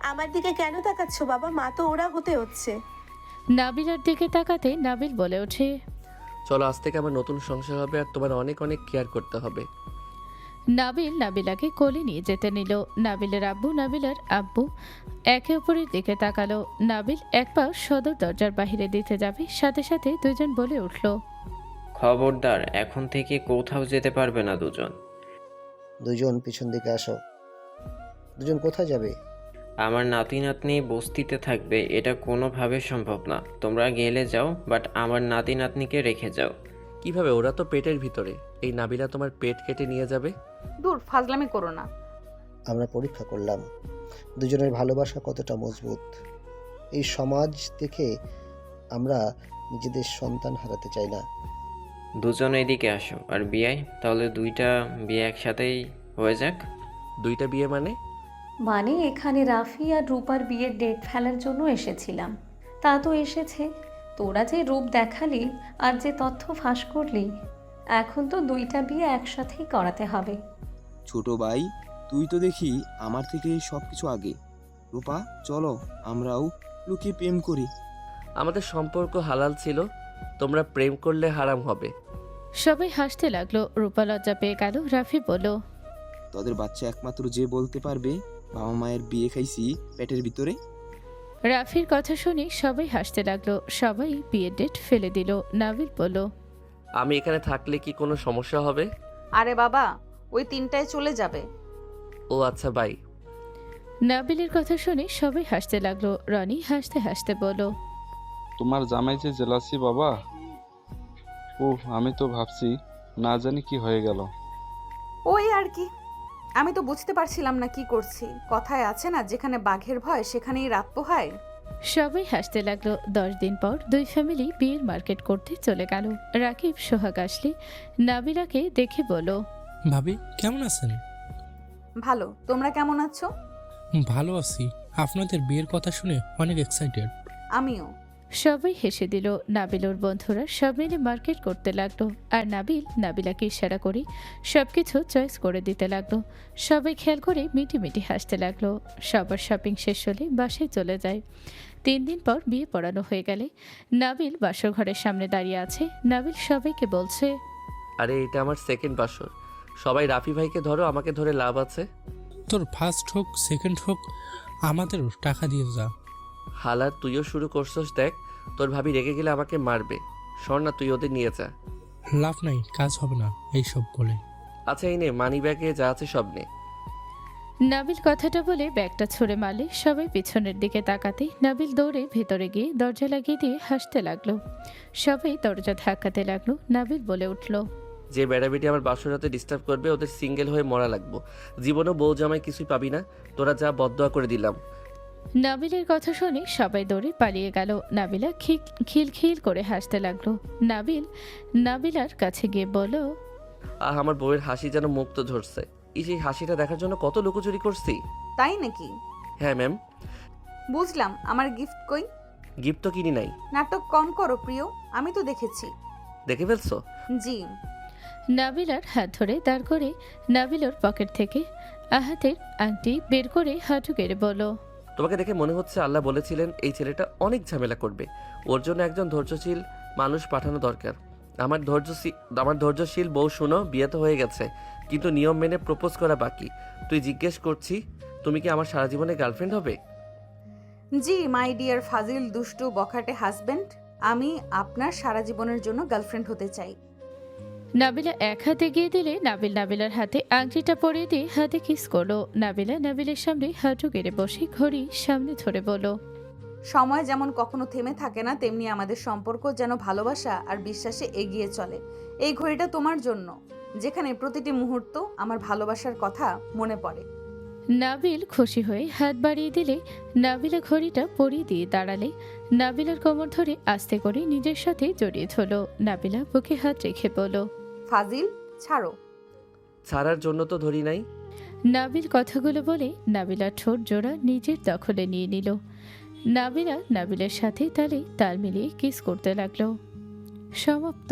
আমার দিকে কেন তাকাচ্ছ বাবা? মা তো ওরা হতে হচ্ছে। নাবিলার দিকে তাকাতে নাবিল বলে ওঠে, চলো, আজ থেকে আমার নতুন সংসার হবে আর তোমার অনেক অনেক কেয়ার করতে হবে। নাবিল নাবিলাকে কোলে নিয়ে যেতে নিল। নাবিলের আব্বু নাবিলার আব্বু একে অপরের দিকে তাকালো। নাবিল এক পা সদর দরজার বাহিরে দিতে যাবে, সাথে সাথে দুজন বলে উঠল, খবরদার, এখন থেকে কোথাও যেতে পারবে না দুজন। দুজন পিছন দিকে আসো। দুজন কোথায় যাবে? আমার নাতি নাতনি বস্তিতে থাকবে, এটা কোনোভাবে সম্ভব না। তোমরা গেলে যাও, বাট আমার নাতি নাতনিকে রেখে যাও। কিভাবে? ওরা তো পেটের ভিতরে। এই নাবিলা তোমার পেট কেটে নিয়ে যাবে। দূর, ফাজলামি করো না। আমরা পরীক্ষা করলাম দুজনের ভালোবাসা কতটা মজবুত। এই সমাজ দেখে আমরা নিজেদের সন্তান হারাতে চাই না। দুজন এদিকে আসো। আর বিয়ে? তাহলে দুইটা বিয়ে একসাথেই হয়ে যাক। দুইটা বিয়ে মানে? মানে এখানে রাফি আর রূপার বিয়ের ডেট ফেলার জন্য এসেছিলাম। তা তো এসেছে, তোরা যে রূপ দেখালি আর যে তথ্য ফাঁস করলি, এখন তো দুইটা বিয়ে একসাথেই করাতে হবে। ছোট ভাই, তুই তো দেখি আমার থেকে সব কিছু আগে। রূপা, চলো আমরাও লুকিয়ে প্রেম করি। আমাদের সম্পর্ক হালাল ছিল, তোমরা প্রেম করলে হারাম হবে। সবাই হাসতে লাগলো। রূপা লজ্জা পেয়ে গেল। রাফি বলল, তোদের বাচ্চা একমাত্র যে বলতে পারবে বাবা মায়ের বিয়ে খাইছি পেটের ভিতরে। রাফির কথা শুনে সবাই হাসতে লাগলো। সবাই বিয়ের ডেট ফেলে দিল। নাবিল বলল, আমি এখানে থাকলে কি কোনো সমস্যা হবে? আরে বাবা, ওই 3টায় চলে যাবে। ও আচ্ছা, বাই। নাবিলের কথা শুনে সবাই হাসতে লাগলো। রনি হাসতে হাসতে বলল, তোমার জামাই যে জেলাসি বাবা, আমি তো ভাবছি না জানি কি হয়ে গেল। ওই আর কি, আমি তো বুঝতে পারছিলাম না কি করছি। কথায় আছে না, যেখানে বাঘের ভয় সেখানেই রাত পোহায়। সবাই হাসতে লাগলো। 10 দিন পর দুই ফ্যামিলি বিয়ের মার্কেট করতে চলে গেল। রাকিব সোহাগ আসলে নাবিলাকে দেখে বলল, ভাবি কেমন আছেন? ভালো, তোমরা কেমন আছো? ভালো আছি। আপনাদের বিয়ের কথা শুনে অনেক এক্সাইটেড। আমিও। সবাই হেসে দিল। নাবিল ওর বন্ধুরা সব মিলে মার্কেট করতে লাগলো। আর নাবিল নাবিলাকে ইশারা করে সবকিছু চয়েস করে দিতে লাগলো। সবাই খেয়াল করে মিটি মিটি হাসতে লাগলো। সবার শপিং শেষ হলে বাসায় চলে যায়। 3 দিন পর বিয়ে পড়ানো হয়ে গেলে নাবিল বাসর ঘরের সামনে দাঁড়িয়ে আছে। নাবিল সবাইকে বলছে, আরে এটা আমার সেকেন্ড বাসর, সবাই রাফি ভাইকে ধরো, আমাকে ধরে লাভ আছে। তোর ফার্স্ট হোক সেকেন্ড হোক, আমাদেরও টাকা দিয়ে যা। হালার, তুইও শুরু করছস। দেখ, তোর ভাবি রেগে গেলে আমাকে মারবে। শোন না, তুই ওদের নিয়ে যা। লাভ নাই, কাজ হবে না এইসব বলে। আচ্ছা, এই নে, মানি ব্যাগে যা আছে সব নে। নাবিল কথাটা বলে ব্যাগটা ছুঁড়ে মারলে সবাই পিছনের দিকে তাকাতে নাবিল দৌড়ে ভেতরে গিয়ে দরজা লাগিয়ে দিয়ে হাসতে লাগলো। সবাই দরজা ধাক্কাতে লাগলো। নাবিল বলে উঠল, যে বেড়াবেটি আমার বাসরাতে ডিস্টার্ব করবে ওদের সিঙ্গেল হয়ে মরা লাগবো। জীবনও বউ জামাই কিছুই পাবি না, তোরা যা, বদদোয়া করে দিলাম। নাবিলের কথা শুনে সবাই দৌড়ে পালিয়ে গেল। নাবিলা খিলখিল করে হাসতে লাগলো। নাবিল নাবিলার কাছে গিয়ে বলল, আমার বউয়ের হাসি যেন মুক্ত ধরছে। এই যে হাসিটা দেখার জন্য কত লুকোচুরি করছি। তাই নাকি? হ্যাঁ ম্যাম। বুঝলাম, আমার গিফট কই? গিফট তো কিনি নাই। নাটক কম করো প্রিয়, আমি তো দেখেছি। দেখে ফেলছো? জি। নাবিলার হাত ধরে দাঁড় করে নাবিলর পকেট থেকে আহাতের আংটি বের করে হাঁটু গেড়ে বলল, তোমাকে দেখে মনে হচ্ছে আল্লাহ বলেছিলেন এই ছেলেটা অনেক ঝামেলা করবে, ওর জন্য একজন ধৈর্যশীল মানুষ পাঠানো দরকার। আমার ধৈর্যশীল বউ, শুনো, বিয়ে তো হয়ে গেছে, কিন্তু নিয়ম মেনে প্রপোজ করা বাকি। তুই জিজ্ঞেস করছি, তুমি কি আমার সারা জীবনে গার্লফ্রেন্ড হবে? জি মাই ডিয়ার ফাজিল দুষ্টু বখাটে হাজব্যান্ড, আমি আপনার সারা জীবনের জন্য গার্লফ্রেন্ড হতে চাই। নাবিলা এক হাতে গিয়ে দিলে নাবিল নাবিলার হাতে আংটিটা পরিয়ে দিয়ে হাতে কিস করলো। নাবিলা নাবিলের সামনে হাঁটু গেড়ে বসে ঘড়ি সামনে ধরে বলল, সময় যেমন কখনো থেমে থাকে না, তেমনি আমাদের সম্পর্ক যেন ভালোবাসা আর বিশ্বাসে এগিয়ে চলে। এই ঘড়িটা তোমার জন্য, যেখানে প্রতিটি মুহূর্ত আমার ভালোবাসার কথা মনে পড়ে। নাবিল খুশি হয়ে হাত বাড়িয়ে দিলে নাবিলা ঘড়িটা পরিয়ে দিয়ে দাঁড়ালে নাবিলার কোমর ধরে আস্তে করে নিজের সাথে জড়িয়ে ধরল। নাবিলা বুকে হাত রেখে বলল, ফাজিল ছাড়ো। ছাড়ার জন্য তো ধরি নাই। নাবিল কথাগুলো বলে নাবিলার ঠোঁট জোড়া নিজের দখলে নিয়ে নিল। নাবিলা নাবিলের সাথে তালে তাল মিলিয়ে কিস করতে লাগলো। সমাপ্ত।